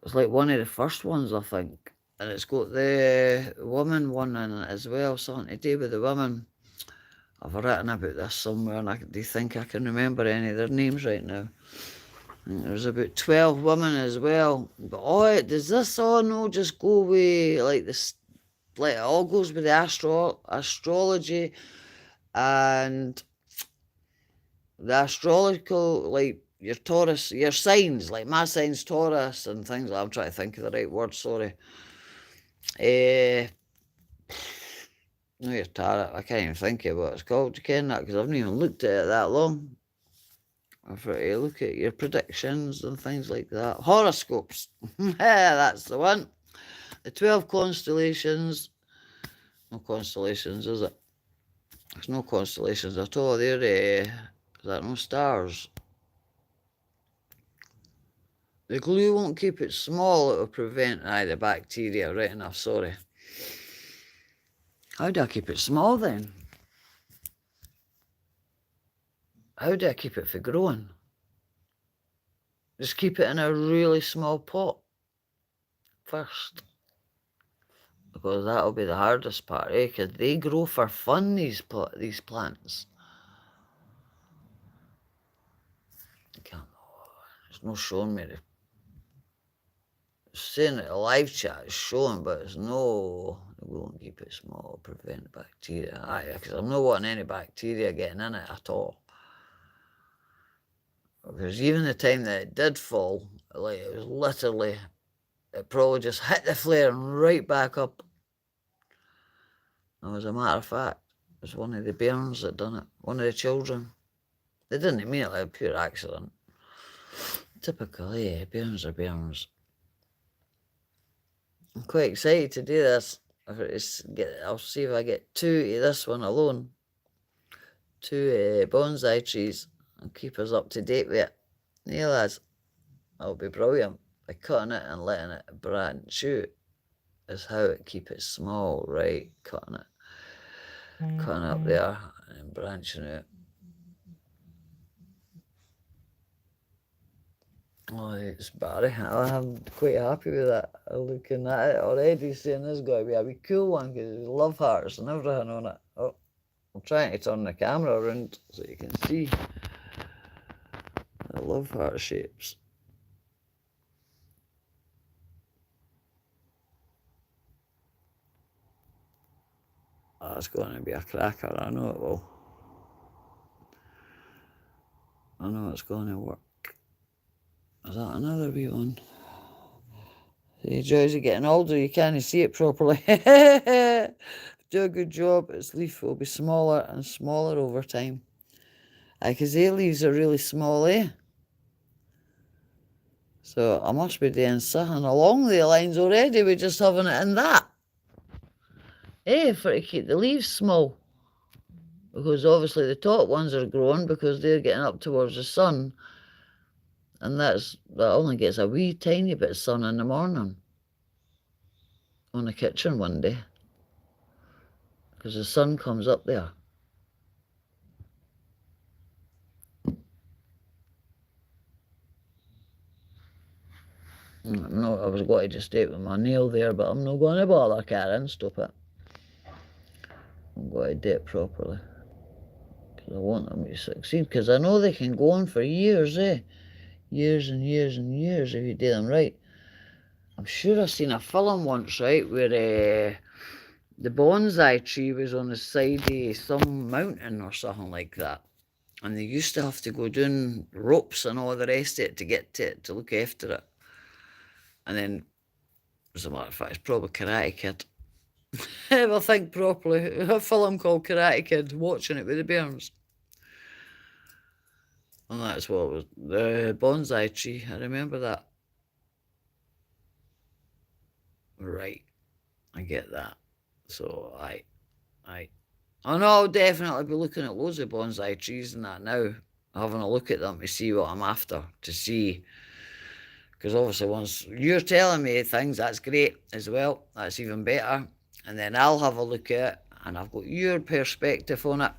it's like one of the first ones, I think. And it's got the woman one in it as well, something to do with the women. I've written about this somewhere, and do you think I can remember any of their names right now? And there's about 12 women as well. But does this all no just go with like this? Like it all goes with the astrology and the astrological, like your Taurus, your signs, like my sign's Taurus and things. I'm trying to think of the right word. Sorry. No, your tarot. I can't even think of what it's called. You can that because I haven't even looked at it that long. I've got to look at your predictions and things like that. Horoscopes. That's the one. The 12 constellations. No constellations, is it? There's no constellations at all. Is that no stars? The glue won't keep it small. It will prevent the bacteria. Right enough, sorry. How do I keep it small then? How do I keep it from growing? Just keep it in a really small pot first. Because that'll be the hardest part, because they grow for fun, these plants. It's not showing me. Saying it, a live chat is showing, but it's no, we won't keep it small, prevent bacteria. Because I'm not wanting any bacteria getting in it at all. Because even the time that it did fall, like it was literally, it probably just hit the flare and right back up. And as a matter of fact, it was one of the bairns that done it, one of the children. They didn't mean it like a pure accident. Typically, bairns are bairns. I'm quite excited to do this. I'll see if I get 2 of this one alone. 2 bonsai trees and keep us up to date with it. Yeah, lads, that'll be brilliant. By cutting it and letting it branch out is how it keep it small, right? Cutting up there and branching out. Oh, it's Barry. I'm quite happy with that. Looking at it already, saying this is going to be a wee cool one because there's love hearts and everything on it. Oh, I'm trying to turn the camera around so you can see the love heart shapes. That's going to be a cracker. I know it will. I know it's going to work. Is that another wee one? See, Joy's getting older, you can't see it properly. Do a good job, its leaf will be smaller and smaller over time. Because their leaves are really small, eh? So I must be doing something along the lines already with just having it in that. For to keep the leaves small. Because obviously the top ones are growing because they're getting up towards the sun. And that only gets a wee tiny bit of sun in the morning. On the kitchen one day. Because the sun comes up there. No, I was going to just do it with my nail there, but I'm not going to bother, Karen. Stop it. I'm going to do it properly. Because I want them to succeed. Because I know they can go on for years, eh? Years and years and years if you do them right. I'm sure I've seen a film once, right, where the bonsai tree was on the side of some mountain or something like that. And they used to have to go down ropes and all the rest of it to get to it, to look after it. And then, as a matter of fact, it's probably Karate Kid. If I think properly, a film called Karate Kid, watching it with the bairns. And that's what it was, the bonsai tree, I remember that. Right, I get that. So, I know I'll definitely be looking at loads of bonsai trees and that now, having a look at them to see what I'm after, to see. Because obviously once you're telling me things, that's great as well, that's even better. And then I'll have a look at it, and I've got your perspective on it.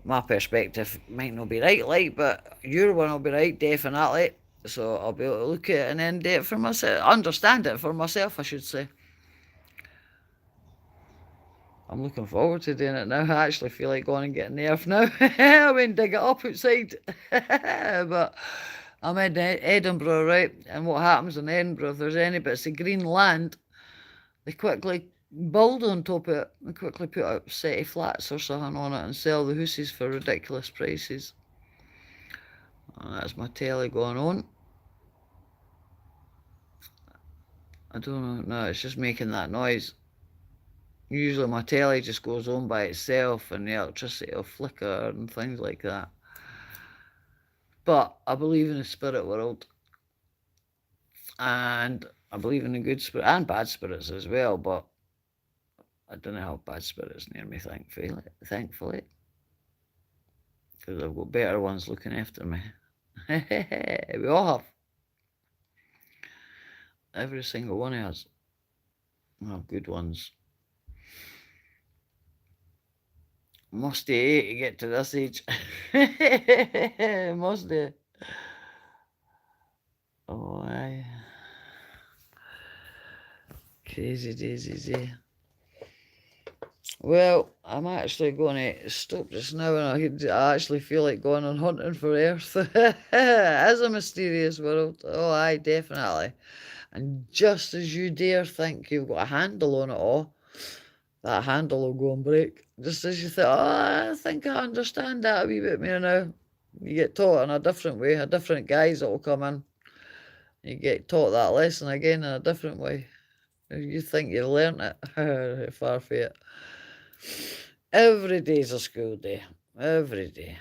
My perspective might not be right, like, but your one will be right, definitely. So I'll be able to look at it and then do it for myself, understand it for myself, I should say. I'm looking forward to doing it now. I actually feel like going and getting nerve now. I went dig it up outside. But I'm in Edinburgh, right? And what happens in Edinburgh, if there's any bits of green land, they quickly build on top of it. They quickly put up a set of flats or something on it and sell the houses for ridiculous prices. And that's my telly going on. I don't know, no, it's just making that noise. Usually my telly just goes on by itself and the electricity will flicker and things like that. But I believe in the spirit world. And I believe in the good spirit and bad spirits as well, but I don't have bad spirits near me, thankfully. Because I've got better ones looking after me. We all have. Every single one of us have good ones. Must do to get to this age. Must do. Oh, aye. Crazy daisies, eh? Well, I'm actually going to stop just now, and I actually feel like going on hunting for Earth. It is a mysterious world. Oh, aye, definitely. And just as you dare think you've got a handle on it all, that handle will go and break. Just as you think, oh, I think I understand that a wee bit more now. You get taught in a different way, a different guise that will come in. You get taught that lesson again in a different way. You think you've learnt it, far from it. Every day's a school day. Every day.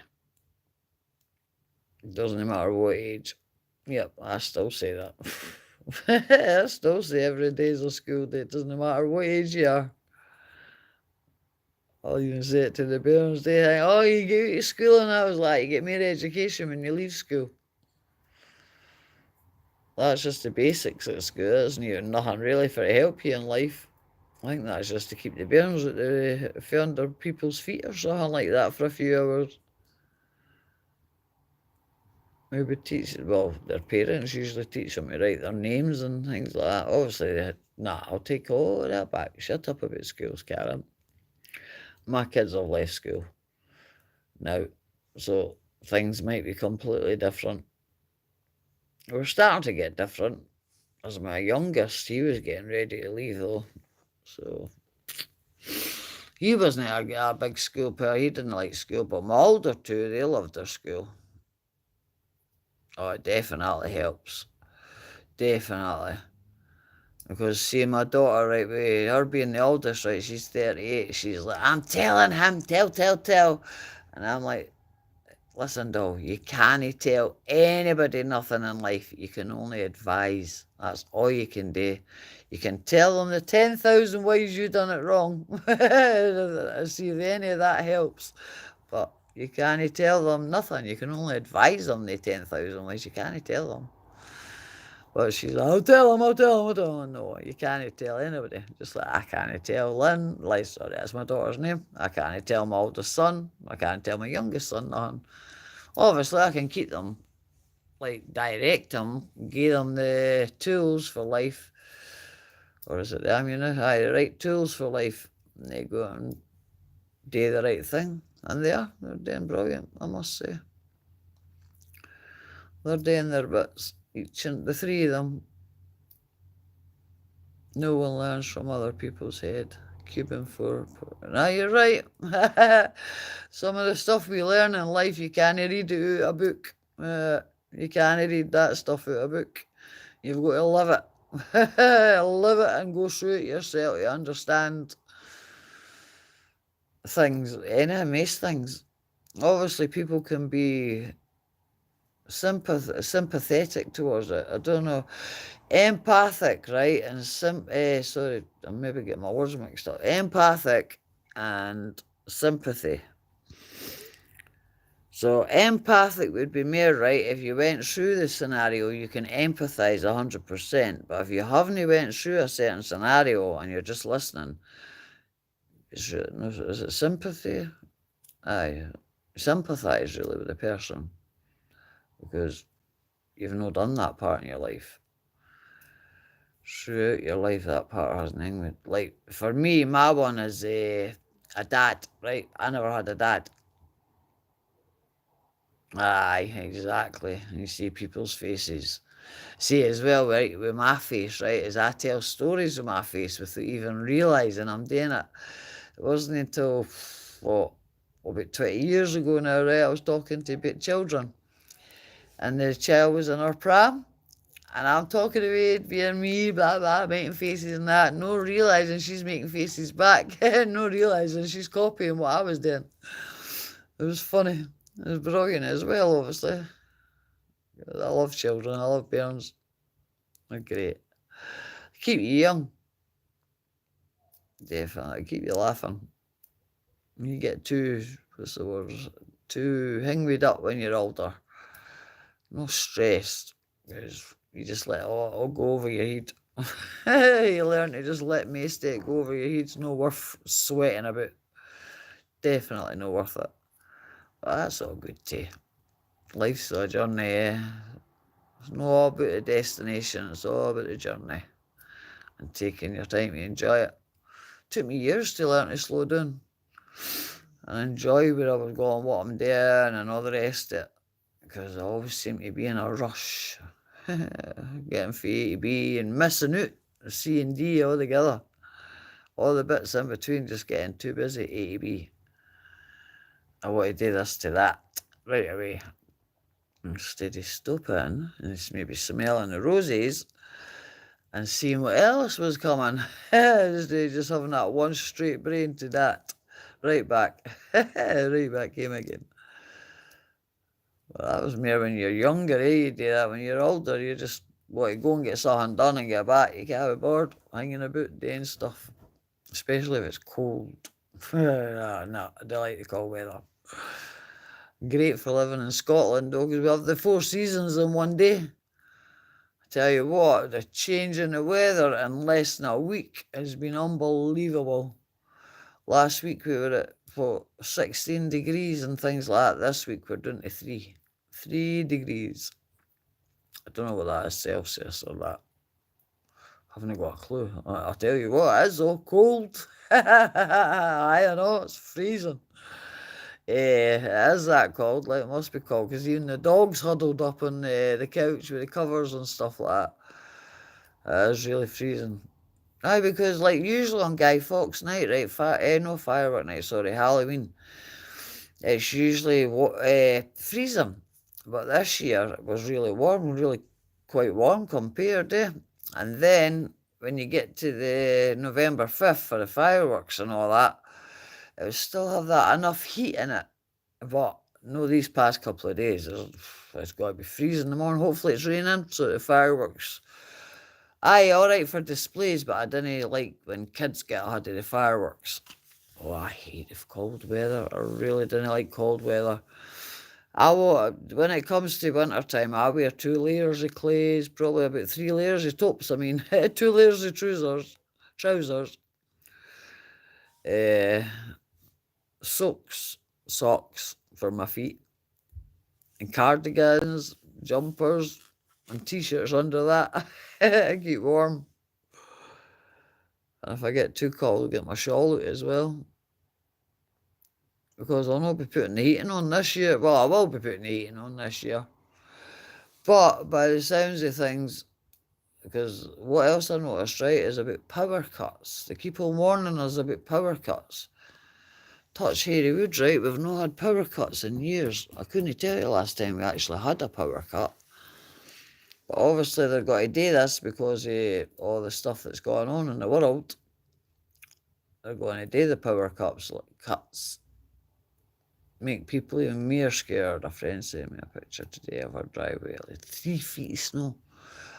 Doesn't matter what age. Yep, I still say that. I still say every day's a school day. It doesn't matter what age you are. I'll even say it to the parents. They think, oh, you go to school, and I was like, you get more education when you leave school. That's just the basics at school. Isn't even nothing really for to help you in life. I think that's just to keep the bairns at the under people's feet or something like that for a few hours. Maybe teach, well, their parents usually teach them to write their names and things like that. Obviously, nah, I'll take all that back. Shut up about schools, Karen. My kids have left school now, so things might be completely different. We're starting to get different. As my youngest, he was getting ready to leave though, so he wasn't a big school player. He didn't like school, but my older two, they loved their school. Oh, it definitely helps. Definitely. Because see, my daughter, right, with her being the oldest, right, she's 38, she's like, I'm telling him, tell. And I'm like, listen, doll, you can't tell anybody nothing in life. You can only advise. That's all you can do. You can tell them the 10,000 ways you done it wrong. See if any of that helps. But you can't tell them nothing. You can only advise them the 10,000 ways. You can't tell them. But she's like, I'll tell him. No, you can't tell anybody. Just like I can't tell Lynn, like, sorry, that's my daughter's name. I can't tell my oldest son. I can't tell my youngest son nothing. Obviously, I can keep them like direct them, give them the tools for life, or is it the ammunition? The right tools for life. And they go and do the right thing, and they're doing brilliant, I must say. They're doing their bits, each and the three of them. No one learns from other people's head. Cuban 4. Now you're right. Some of the stuff we learn in life, you can't read it out a book. You can't read that stuff out a book. You've got to live it. Live it and go through it yourself to understand things, most things. Obviously, people can be sympathetic towards it. I don't know. Empathic, right? And sorry, I'm maybe getting my words mixed up. Empathic and sympathy. So empathic would be more right if you went through the scenario, you can empathise 100%. But if you haven't went through a certain scenario and you're just listening, is it sympathy? Aye, sympathise really with the person because you've not done that part in your life. Throughout your life, that part hasn't happened. Like for me, my one is a dad, right? I never had a dad. Aye, exactly. You see people's faces. See as well, right, with my face, right, as I tell stories with my face without even realising I'm doing it. It wasn't until, what, about 20 years ago now, right, I was talking to about children. And the child was in her pram. And I'm talking about it being me, blah, blah, making faces and that. No realising she's making faces back. No realising she's copying what I was doing. It was funny. It was brilliant as well, obviously. I love children. I love parents. They're great. Keep you young. Definitely. Keep you laughing. You get too, what's the word? Too hinged up when you're older. No stressed. Because you just let it all go over your head. You learn to just let mistake go over your head. It's no worth sweating about. Definitely not worth it. But that's all good too. Life's a journey, eh? It's not all about the destination, it's all about the journey. And taking your time to enjoy it. Took me years to learn to slow down. And enjoy where I was going, what I'm doing, and all the rest of it. Because I always seem to be in a rush. Getting from A to B and missing out C and D altogether. All the bits in between just getting too busy, A to B. I want to do this to that right away. Instead of stopping and maybe smelling the roses and seeing what else was coming. just having that one straight brain to that. Right back. Right back came again. Well, that was more when you're younger, eh? You do that. When you're older, you just want to go and get something done and get back. You can't be bored hanging about doing stuff, especially if it's cold. No, I don't like the cold weather. Great for living in Scotland, though, because we have the 4 seasons in one day. I tell you what, the change in the weather in less than a week has been unbelievable. Last week we were at, 16 degrees and things like that. This week we're down to 3. 3 degrees. I don't know what that is, Celsius or that. I haven't got a clue. I'll tell you what, it is all cold. I don't know, it's freezing. It is that cold, like it must be cold, because even the dog's huddled up on the couch with the covers and stuff like that. It is really freezing. Aye, because like usually on Guy Fawkes night, right, no firework night, sorry, Halloween, it's usually freezing. But this year it was really warm, really quite warm compared to. And then when you get to the November 5th for the fireworks and all that, it would still have that enough heat in it. But no, these past couple of days, it's got to be freezing in the morning. Hopefully it's raining, so the fireworks. Aye, alright for displays, but I didn't like when kids get ahead of the fireworks. Oh, I hate cold weather. I really didn't like cold weather. When it comes to winter time, I wear 2 layers of clothes, probably about 3 layers of tops. I mean, 2 layers of trousers, socks for my feet, and cardigans, jumpers and t-shirts under that. Keep warm. And if I get too cold, I'll get my shawl out as well. Because I'll not be putting the heating on this year. Well, I will be putting the heating on this year. But by the sounds of things, because what else I noticed, right, is about power cuts. They keep on warning us about power cuts. Touch hairy wood, right, we've not had power cuts in years. I couldn't tell you last time we actually had a power cut. But obviously they've got to do this because of all the stuff that's going on in the world. They're going to do the power cuts. Make people even more scared. A friend sent me a picture today of her driveway, like 3 feet of snow.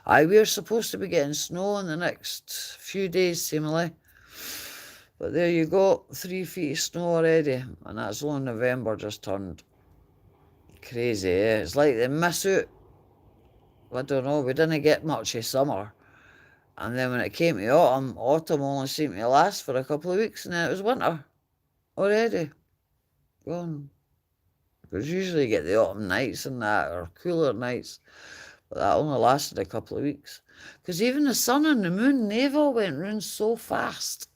We're supposed to be getting snow in the next few days, seemingly. But there you go, 3 feet of snow already. And that's only November just turned. Crazy, eh? It's like they miss out. I don't know, we didn't get much of summer. And then when it came to autumn only seemed to last for a couple of weeks, and then it was winter already. Gone. Because usually you get the autumn nights and that, or cooler nights, but that only lasted a couple of weeks. Because even the sun and the moon, they've all went round so fast.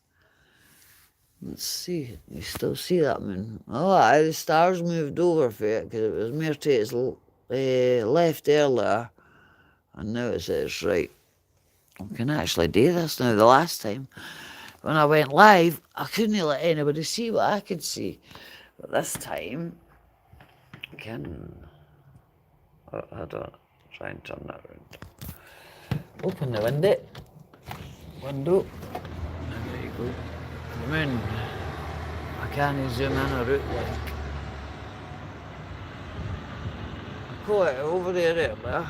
Let's see, you still see that moon. Oh, the stars moved over for it, because it was more to its left earlier, and now it's at its right. I can actually do this now. The last time, when I went live, I couldn't let anybody see what I could see. But this time, I can. I don't try and turn that around. Open the window. And there you go. The moon. I can't zoom in or out like. I caught it over there earlier,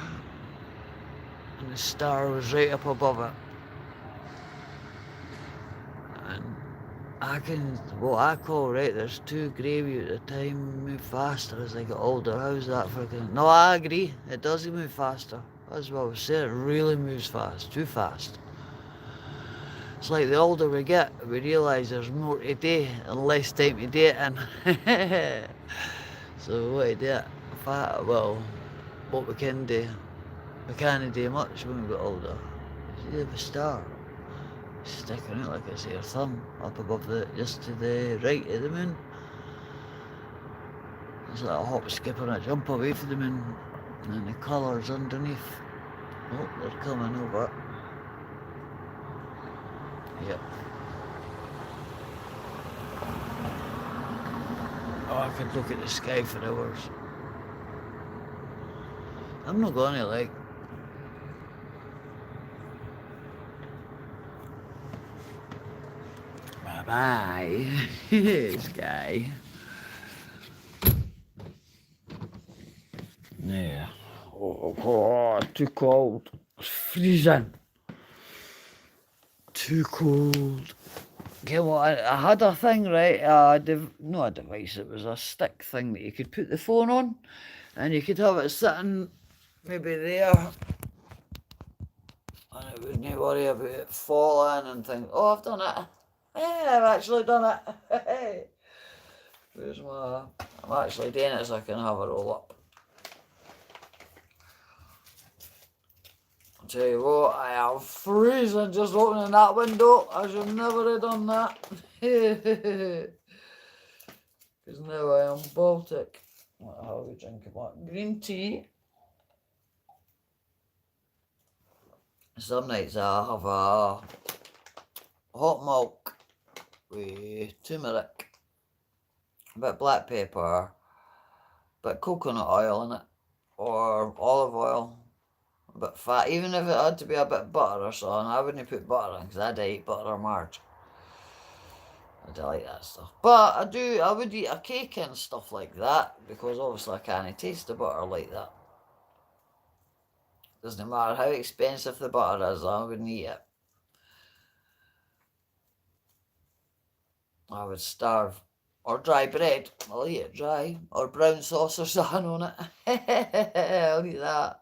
and the star was right up above it. And I can, what I call, right, there's too gravy at the time, move faster as I get older. How's that for a... No, I agree, it does move faster. That's what I was saying, it really moves fast, too fast. It's like the older we get, we realise there's more to do and less time to do it in. So what to do it? Well, what we can do, we can't do much when we get older. See the star sticking out like it's your thumb up above just to the right of the moon. It's like a hop, skip and a jump away from the moon, and the colours underneath. Oh, they're coming over. Yep. Oh, I could look at the sky for hours. I'm not going to like. Bye-bye, sky. Yeah. Oh, too cold. It's freezing. Too cold. Okay, well, I had a thing, right? Not a device, it was a stick thing that you could put the phone on, and you could have it sitting maybe there, and it wouldn't worry about it falling and things. Oh, I've done it. Yeah, I've actually done it. Where's my... I'm actually doing it so I can have a roll up. I'll tell you what, I am freezing just opening that window. I should never have done that. Because now I am Baltic. How are we drinking what? Green tea. Some nights I have a hot milk with turmeric, a bit of black pepper, a bit of coconut oil in it, or olive oil, a bit of fat. Even if it had to be a bit of butter or something, I wouldn't put butter in because I don't eat butter or margarine. I don't like that stuff. But I would eat a cake and stuff like that, because obviously I can't taste the butter like that. Doesn't matter how expensive the butter is, I wouldn't eat it. I would starve. Or dry bread. I'll eat it dry. Or brown sauce or something on it. I'll eat that.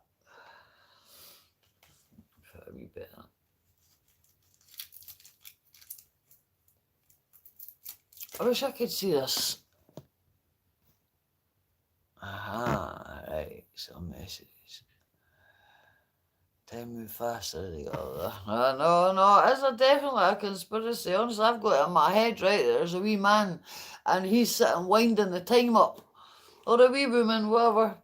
Put a wee bit in. I wish I could see this. Aha, right. Some messages. Time move faster than the other. No, it's definitely a conspiracy. Honestly, I've got it in my head, right? There's a wee man and he's sitting winding the time up. Or a wee woman, whatever.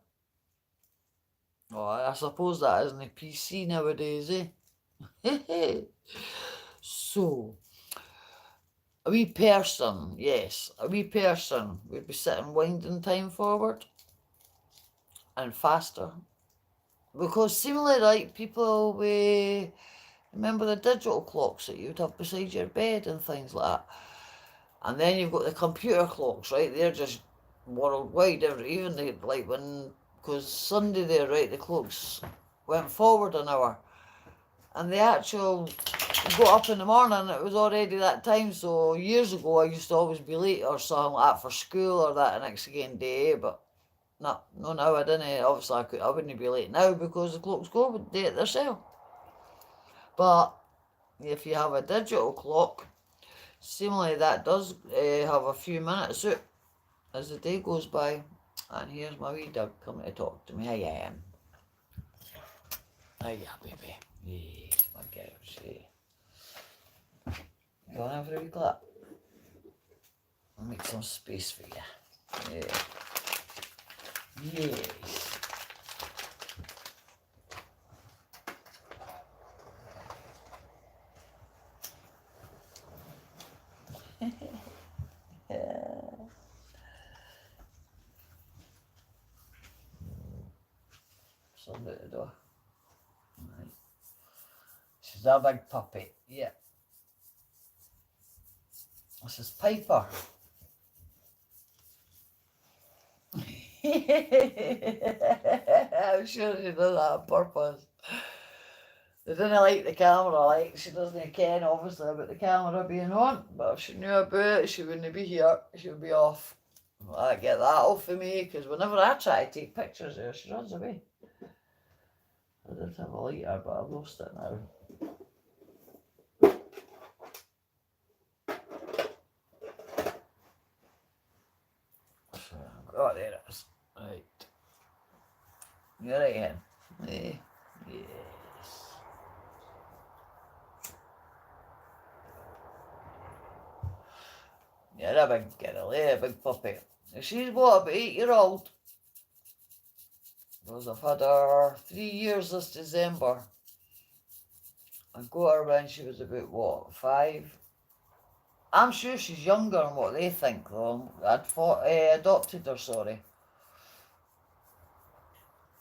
Oh, I suppose that isn't a PC nowadays, eh? So, a wee person, yes, a wee person would be sitting winding time forward and faster. Because seemingly, like, people with, remember the digital clocks that you'd have beside your bed and things like that. And then you've got the computer clocks, right? They're just worldwide. Even the, like when, because Sunday there, right, the clocks went forward an hour. And the actual, got up in the morning, it was already that time. So years ago, I used to always be late or something like that for school or that next again day. But no, now I didn't. Obviously, I wouldn't be late now because the clocks go day it themselves. But if you have a digital clock, seemingly that does have a few minutes out as the day goes by. And here's my wee dog coming to talk to me. Hi, I am. Hiya, baby. Yes, my girl. See. Go on over a wee clap. I'll make some space for you. Yeah. Yes. Somebody at the door. Right. She's a big puppy. Yeah. This is Piper. I'm sure she does that on purpose. They didn't like the camera, like she doesn't ken obviously about the camera being on, but if she knew about it, she wouldn't be here, she would be off. Well, I get that off of me, because whenever I try to take pictures of her, she runs away. I did have a lighter, but I've lost it now. Oh, there it is. Right. You're right in. Yeah. Yes. You're a big girl, a big puppy. She's what, about 8-year-old? Because I've had her 3 years this December. I got her when she was about, what, 5? I'm sure she's younger than what they think, though. Adopted her, sorry.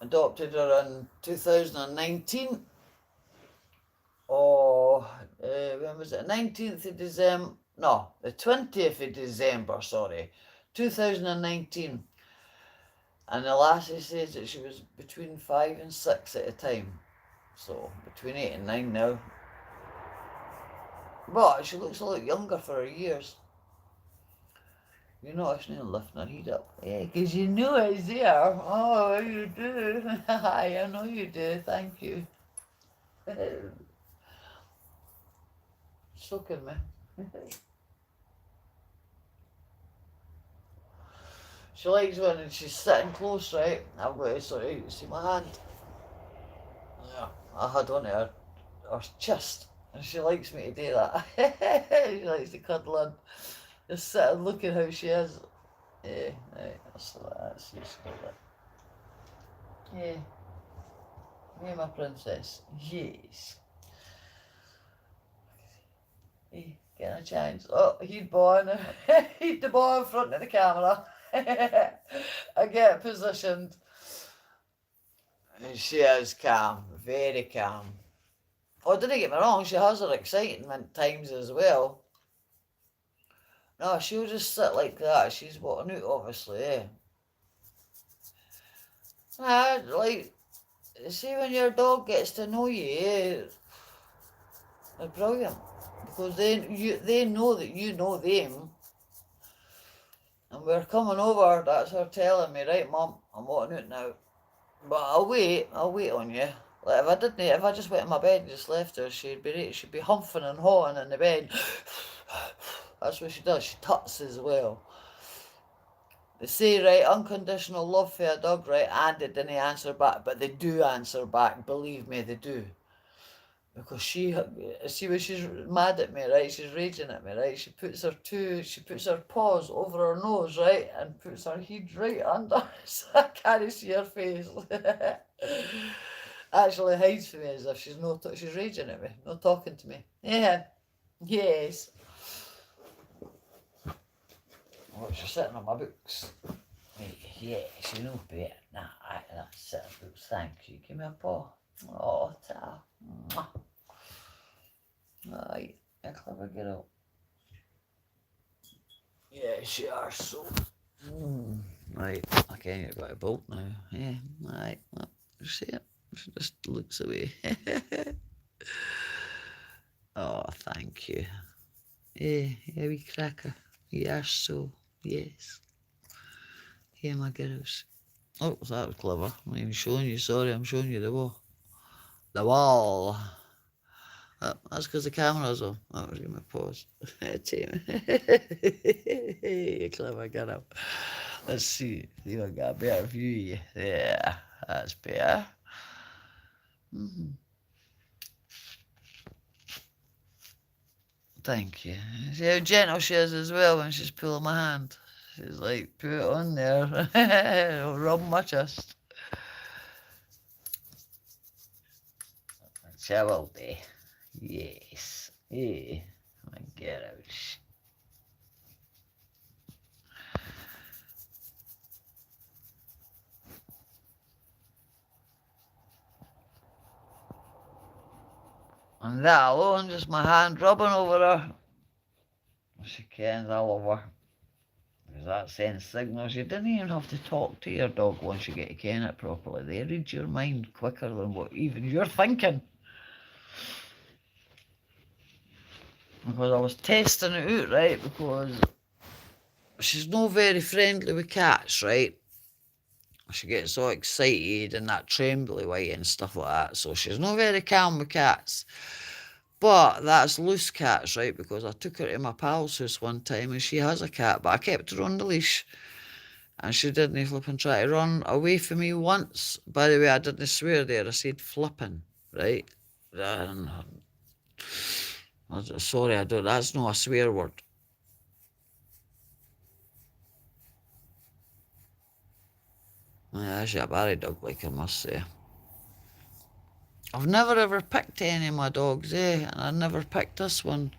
Adopted her in 2019. Oh, when was it? 19th of December. No, the 20th of December, sorry. 2019. And the lassie says that she was between 5 and 6 at the time. So, between 8 and 9 now. But she looks a lot younger for her years. You're not actually lifting her head up. Yeah, because you know it's there. Oh, you do. I know you do. Thank you. Soaking me. She likes when she's sitting close, right? I've got to sort of see my hand. Yeah, I had on her chest, and she likes me to do that. She likes to cuddle and just sit and look at how she is. Yeah, right, that's just good. Yeah, me my princess. Yes. Hey, getting a chance. Oh, he'd born. He'd the boy in front of the camera. I get positioned. And she is calm, very calm. Oh, didn't get me wrong, she has her exciting times as well. No, she'll just sit like that. She's walking out, obviously, eh? Like, see when your dog gets to know you, eh? It's brilliant. Because they know that you know them. And we're coming over, that's her telling me, right, Mum, I'm walking out now. But I'll wait on you. Like if I just went in my bed and just left her, she'd be humping and hawing in the bed. That's what she does, she tuts as well. They say, right, unconditional love for a dog, right, and it didn't answer back, but they do answer back, believe me, they do. Because she, see when she's mad at me, right, she's raging at me, right, she puts her paws over her nose, right, and puts her head right under, so I can't see her face. Actually hides from me as if she's raging at me, not talking to me. Yeah, yes. Oh, she's sitting on my books. Yeah, she knows better. Nah, that's it, books. Thank you. Give me a paw. Oh, ta. Aye, a clever girl. Yeah, she are so. Right, okay, you've got a bolt now. Yeah, right. Well, you see it? She just looks away. Oh, thank you. Yeah, wee cracker. You are so. Yes. Yeah, my girls. Oh, that was clever. I'm not even showing you. Sorry, I'm showing you the wall. The wall. Oh, that's because the camera's on. That was my pause. Team. You clever girl. Let's see. See if I got a better view. Yeah, that's better. Thank you. See how gentle she is as well when she's pulling my hand. She's like, put it on there. It'll rub my chest. She will be. Yes. Yeah. My girls. And that alone, just my hand rubbing over her. She kens I love her. Because that sends signals. You didn't even have to talk to your dog once you get to ken it properly. They read your mind quicker than what even you're thinking. Because I was testing it out, right? Because she's not very friendly with cats, right? She gets all excited and that trembly way and stuff like that. So she's not very calm with cats. But that's loose cats, right? Because I took her to my pal's house one time and she has a cat, but I kept her on the leash. And she didn't flip and try to run away from me once. By the way, I didn't swear there. I said flipping, right? And, sorry, I don't. That's not a swear word. Yeah, she's a very dog, like I must say. I've never ever picked any of my dogs, and I never picked this one.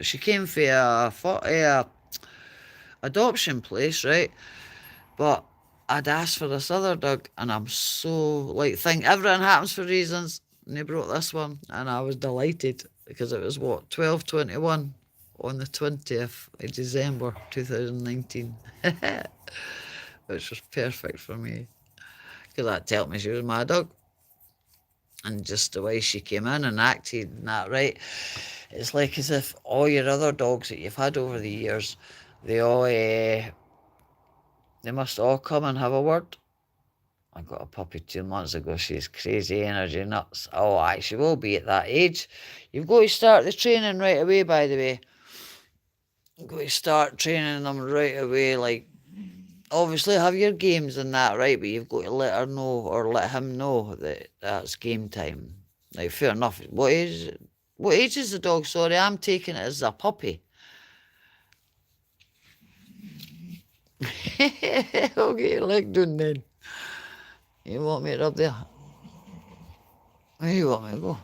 She came from a adoption place, right? But I'd asked for this other dog, and I'm so, like, think everything happens for reasons, and they brought this one, and I was delighted, because it was, 12/21 on the 20th of December 2019, which was perfect for me, because that told me she was my dog. And just the way she came in and acted and that, right? It's like as if all your other dogs that you've had over the years, they all, they must all come and have a word. I got a puppy 2 months ago. She's crazy energy nuts. Oh, aye, she will be at that age. You've got to start the training right away, by the way. You've got to start training them right away, like, obviously have your games and that, right? But you've got to let her know or let him know that that's game time. Like, fair enough. What age is the dog? Sorry, I'm taking it as a puppy. I'll get your leg done then. You want me to rub there? Where you want me to go?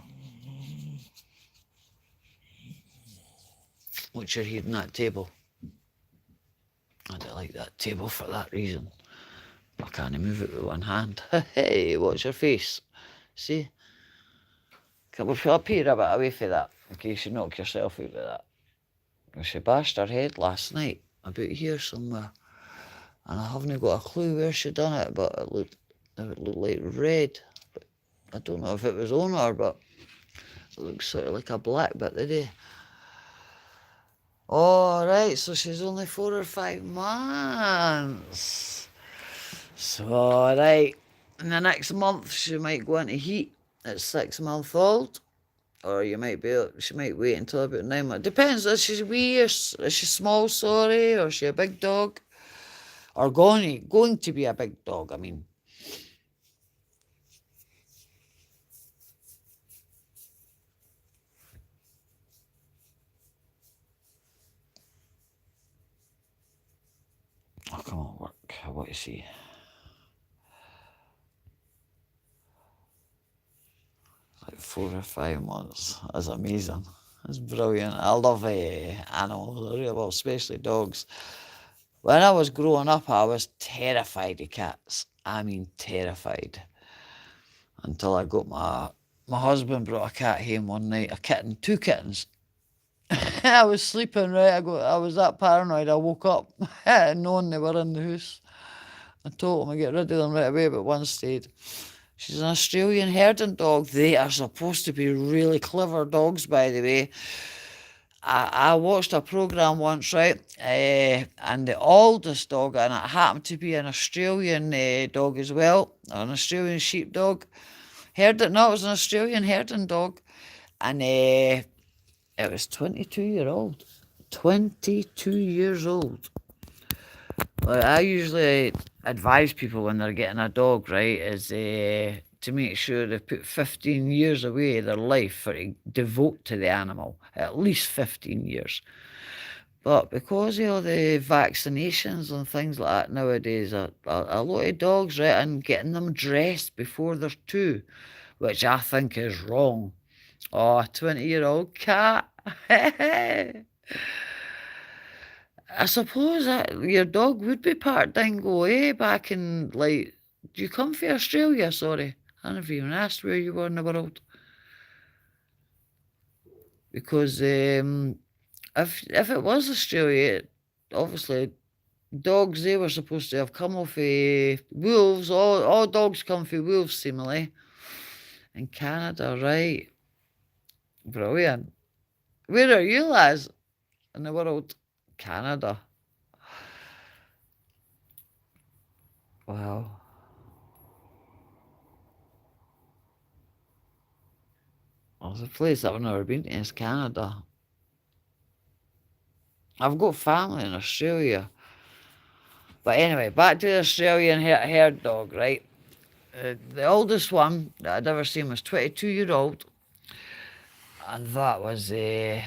What's your head on that table? I don't like that table for that reason. I can't move it with one hand. Hey, watch your face. See? Come up here a bit away from that, in case you knock yourself out with that. She bashed her head last night, about here somewhere. And I haven't got a clue where she done it, but it looked like red. But I don't know if it was on her, but it looks sort of like a black bit today. Oh, right, so she's only 4 or 5 months. So, right, in the next month she might go into heat at 6 months old. Or she might wait until about 9 months. Depends, is she wee or is she small, sorry, or is she a big dog? or going to be a big dog, I mean. Oh, come on, work. What you see? Like 4 or 5 months. That's amazing. That's brilliant. I love animals, well, especially dogs. When I was growing up, I was terrified of cats. I mean, terrified. Until I got my husband brought a cat home one night, a kitten, 2 kittens. I was sleeping, right? I was that paranoid. I woke up knowing they were in the house. I told him I get rid of them right away, but one stayed. She's an Australian herding dog. They are supposed to be really clever dogs, by the way. I watched a programme once, right? And the oldest dog, and it happened to be an Australian dog as well, an Australian sheepdog. It was an Australian herding dog. And it was 22-year-old. 22 years old. Well, I usually advise people when they're getting a dog, right, is to make sure they've put 15 years away their life to devote to the animal, at least 15 years. But because of all the vaccinations and things like that nowadays, a lot of dogs, right, and getting them dressed before they're 2, which I think is wrong. Oh, a 20-year-old cat. I suppose your dog would be part dingo, back in, like, do you come from Australia? Sorry, I never even asked where you were in the world. Because if it was Australia, obviously dogs, they were supposed to have come off wolves. All dogs come from wolves, seemingly. In Canada, right? Brilliant. Where are you, lads, in the world? Canada. Wow. There's a place I've never been to, is Canada. I've got family in Australia. But anyway, back to the Australian herd dog, right? The oldest one that I'd ever seen was 22-year-old. And that was, I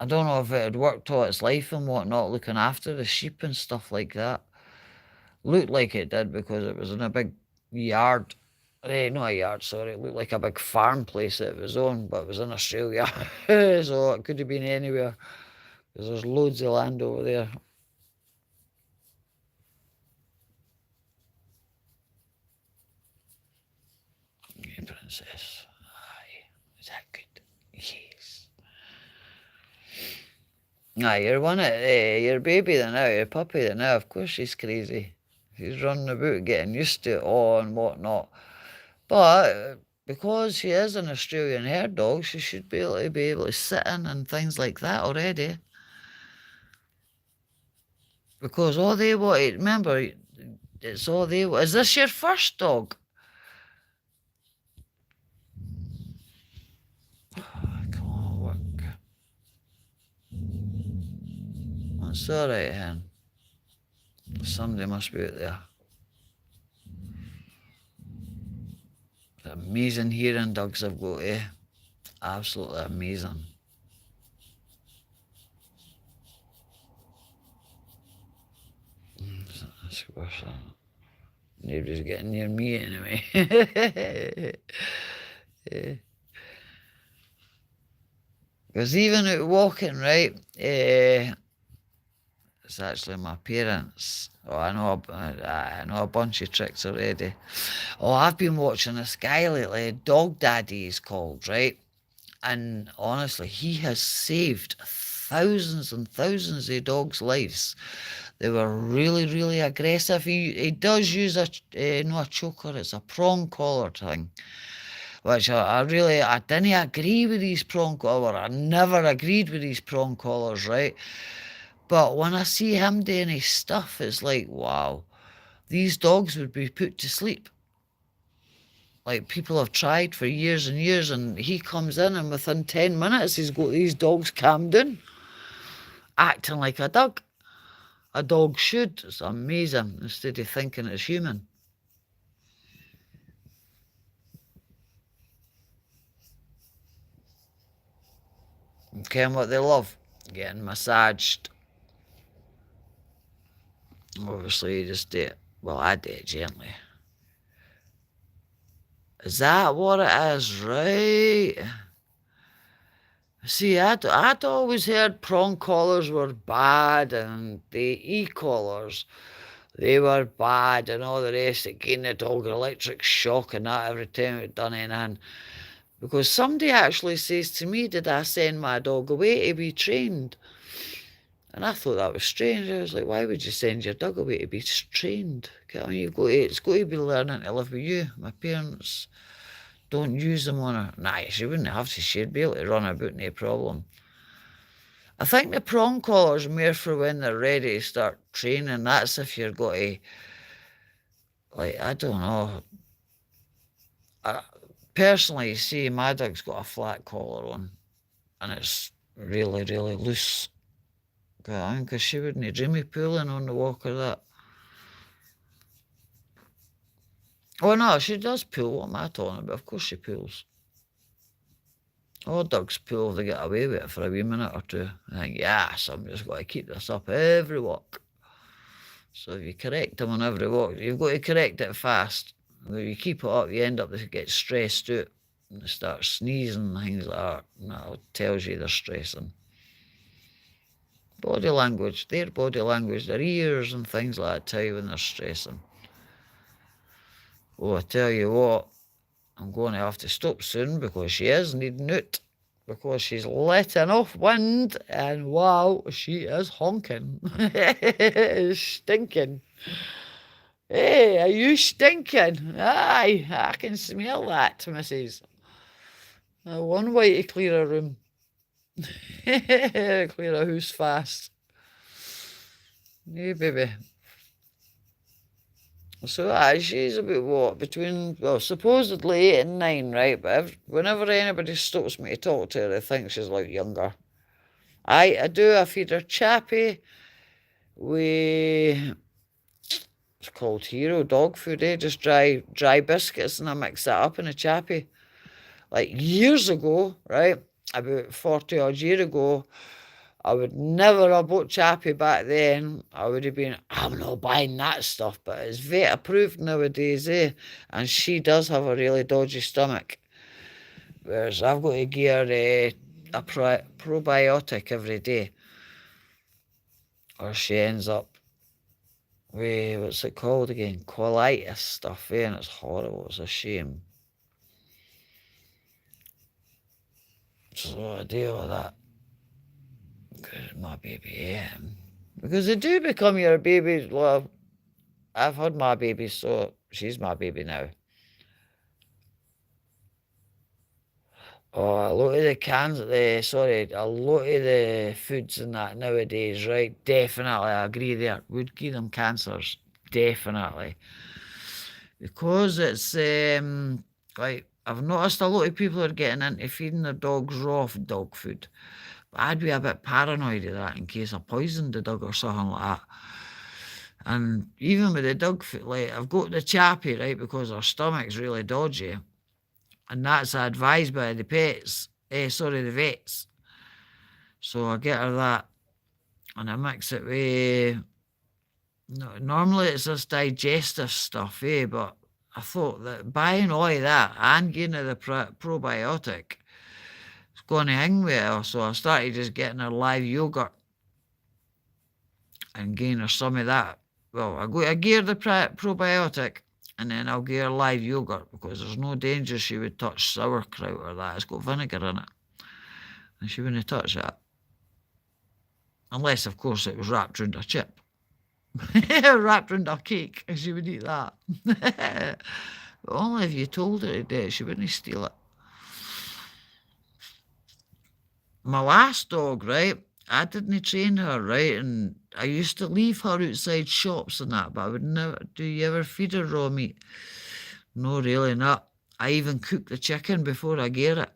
don't know if it had worked all its life and whatnot, looking after the sheep and stuff like that. Looked like it did because it was in a big yard. Not a yard, sorry. It looked like a big farm place that it was on, but it was in Australia. So it could have been anywhere, because there's loads of land over there. Yeah, princess. Aye. Is that good? Yes. Aye, your baby then now, your puppy then now, of course she's crazy. She's running about getting used to it all and whatnot. But because she is an Australian herd dog, she should be able to sit in and things like that already. Because all they want, remember, it's all they want. Is this your first dog? Come on, work. That's all right, hen. Somebody must be out there. The amazing hearing dogs I've got, Absolutely amazing. That's worse. Nobody's getting near me anyway. Because even out walking, right, it's actually my parents. Oh, I know a bunch of tricks already. Oh, I've been watching this guy lately, Dog Daddy he's called, right? And honestly, he has saved thousands and thousands of dogs' lives. They were really, really aggressive. He does use not a choker, it's a prong collar thing. Which I didn't agree with these prong collar. I never agreed with these prong collars, right? But when I see him doing his stuff, it's like, wow, these dogs would be put to sleep. Like, people have tried for years and years, and he comes in and within 10 minutes he's got these dogs calmed down, acting like a dog. A dog should. It's amazing, instead of thinking it's human. And ken what they love? Getting massaged. Obviously, you just do it. Well, I do it gently. Is that what it is? Right. See, I'd always heard prong collars were bad and the e-collars, they were bad and all the rest. It gave the dog electric shock and that every time it done anything. Because somebody actually says to me, did I send my dog away to be trained? And I thought that was strange. I was like, why would you send your dog away to be trained? I mean, it's got to be learning to live with you. My parents don't use them on her. Nah, she wouldn't have to. She'd be able to run about, no problem. I think the prong collar's more for when they're ready to start training. That's if you're going to, like, I don't know. Personally, see, my dog's got a flat collar on, and it's really, really loose. I think because she wouldn't dream of pulling on the walk or that. Oh no, she does pull. What am I talking about? Of course she pulls. All dogs pull if they get away with it for a wee minute or two. I think, yes, I'm just got to keep this up every walk. So if you correct them on every walk, you've got to correct it fast. If you keep it up, you end up, they get stressed out and they start sneezing and things like that. And that tells you they're stressing. Body language, their body language, their ears and things like that tell you when they're stressing. Oh, I tell you what, I'm going to have to stop soon because she is needing it. Because she's letting off wind and wow, she is honking. Stinking. Hey, are you stinking? Aye, I can smell that, missus. One way to clear a room. Clear a house fast. Yeah, baby. So she's about what, between, well, supposedly 8 and 9, right? But whenever anybody stops me to talk to her, they think she's like younger. I do, I feed her chappy. It's called Hero dog food, just dry biscuits, and I mix that up in a chappy. Like years ago, right, about 40 odd years ago, I would never have bought chappy back then. I would have been, I'm not buying that stuff, but it's vet approved nowadays, eh? And she does have a really dodgy stomach. Whereas I've got to give her a probiotic every day. Or she ends up with, what's it called again? Colitis stuff, eh? And it's horrible, it's a shame. So I deal with that. Because my baby, yeah. Because they do become your babies. Well, I've had my baby, so she's my baby now. Oh, a lot of the cans, a lot of the foods and that nowadays, right? Definitely, I agree there. Would give them cancers, definitely. Because it's, like, I've noticed a lot of people are getting into feeding their dogs raw dog food. But I'd be a bit paranoid of that in case I poisoned the dog or something like that. And even with the dog food, like, I've got the chappy, right, because her stomach's really dodgy. And that's advised by the the vets. So I get her that, and I mix it with, normally it's this digestive stuff, but I thought that buying all of that and giving her the probiotic is going to hang with her. So I started just getting her live yogurt and giving her some of that. Well, I give her the probiotic, and then I'll give her live yogurt because there's no danger she would touch sauerkraut or that. It's got vinegar in it. And she wouldn't touch that. Unless, of course, it was wrapped around a chip. Wrapped around a cake, and she would eat that. But only if you told her to do it, she wouldn't steal it. My last dog, right, I didn't train her, right, and I used to leave her outside shops and that, but I would never, do you ever feed her raw meat? No, really not. I even cook the chicken before I gear it.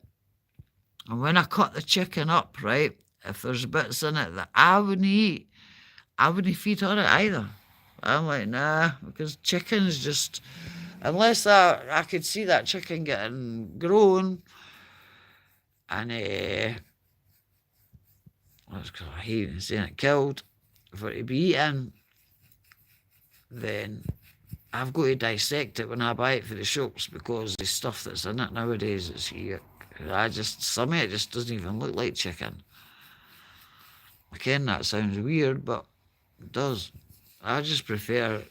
And when I cut the chicken up, right, if there's bits in it that I wouldn't eat, I wouldn't feed on it either. I'm like, nah, because chickens just, unless I could see that chicken getting grown and I hate even saying it, killed for it to be eaten, then I've got to dissect it when I buy it for the shops because the stuff that's in it nowadays is here. Some of it just doesn't even look like chicken. Again, that sounds weird, but it does. I just prefer,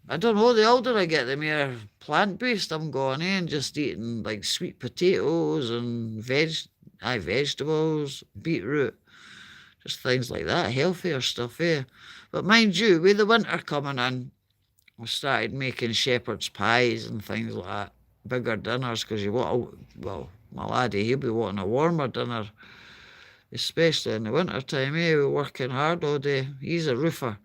I don't know, the older I get, the more plant-based I'm going in, just eating like sweet potatoes and vegetables, beetroot, just things like that, healthier stuff, eh? But mind you, with the winter coming in, we started making shepherd's pies and things like that, bigger dinners, because well, my laddie, he'll be wanting a warmer dinner, especially in the winter time, eh? We're working hard all day. He's a roofer.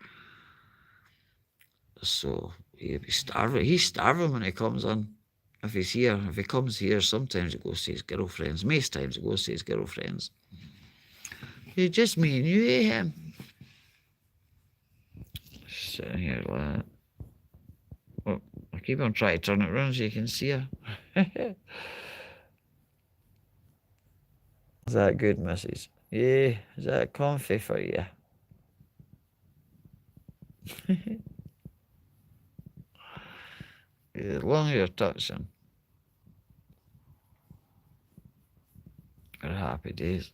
So he'll be starving. He's starving when he comes in. If he's here, if he comes here, sometimes he goes to his girlfriends. Most times he goes to his girlfriends. It's just me and you, eh, him? Sitting here like that. Oh, I keep on trying to turn it around so you can see her. Is that good, missus? Yeah, is that comfy for you? As long as you're touching. We're happy days.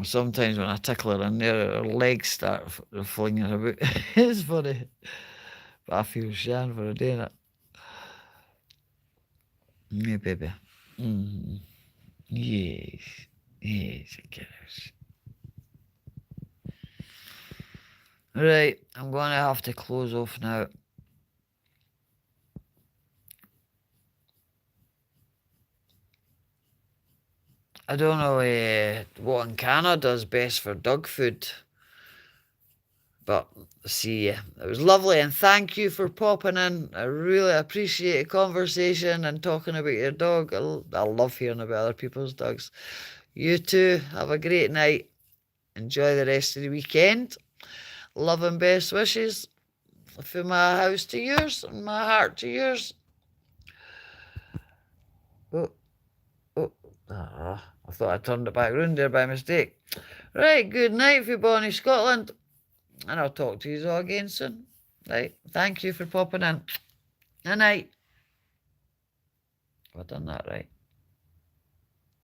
Sometimes when I tickle her in there, her legs start flinging about. It's funny. But I feel shan for doing it. Yeah, baby. Mm. Yes. Yes, it cares. Right, I'm going to have to close off now. I don't know what in Canada is best for dog food. But see, it was lovely, and thank you for popping in. I really appreciate a conversation and talking about your dog. I love hearing about other people's dogs. You too, have a great night. Enjoy the rest of the weekend. Love and best wishes from my house to yours and my heart to yours. Oh, I thought I turned it back round there by mistake. Right, good night for Bonnie Scotland, and I'll talk to you all again soon. Right, thank you for popping in. Good night. Have I done that right?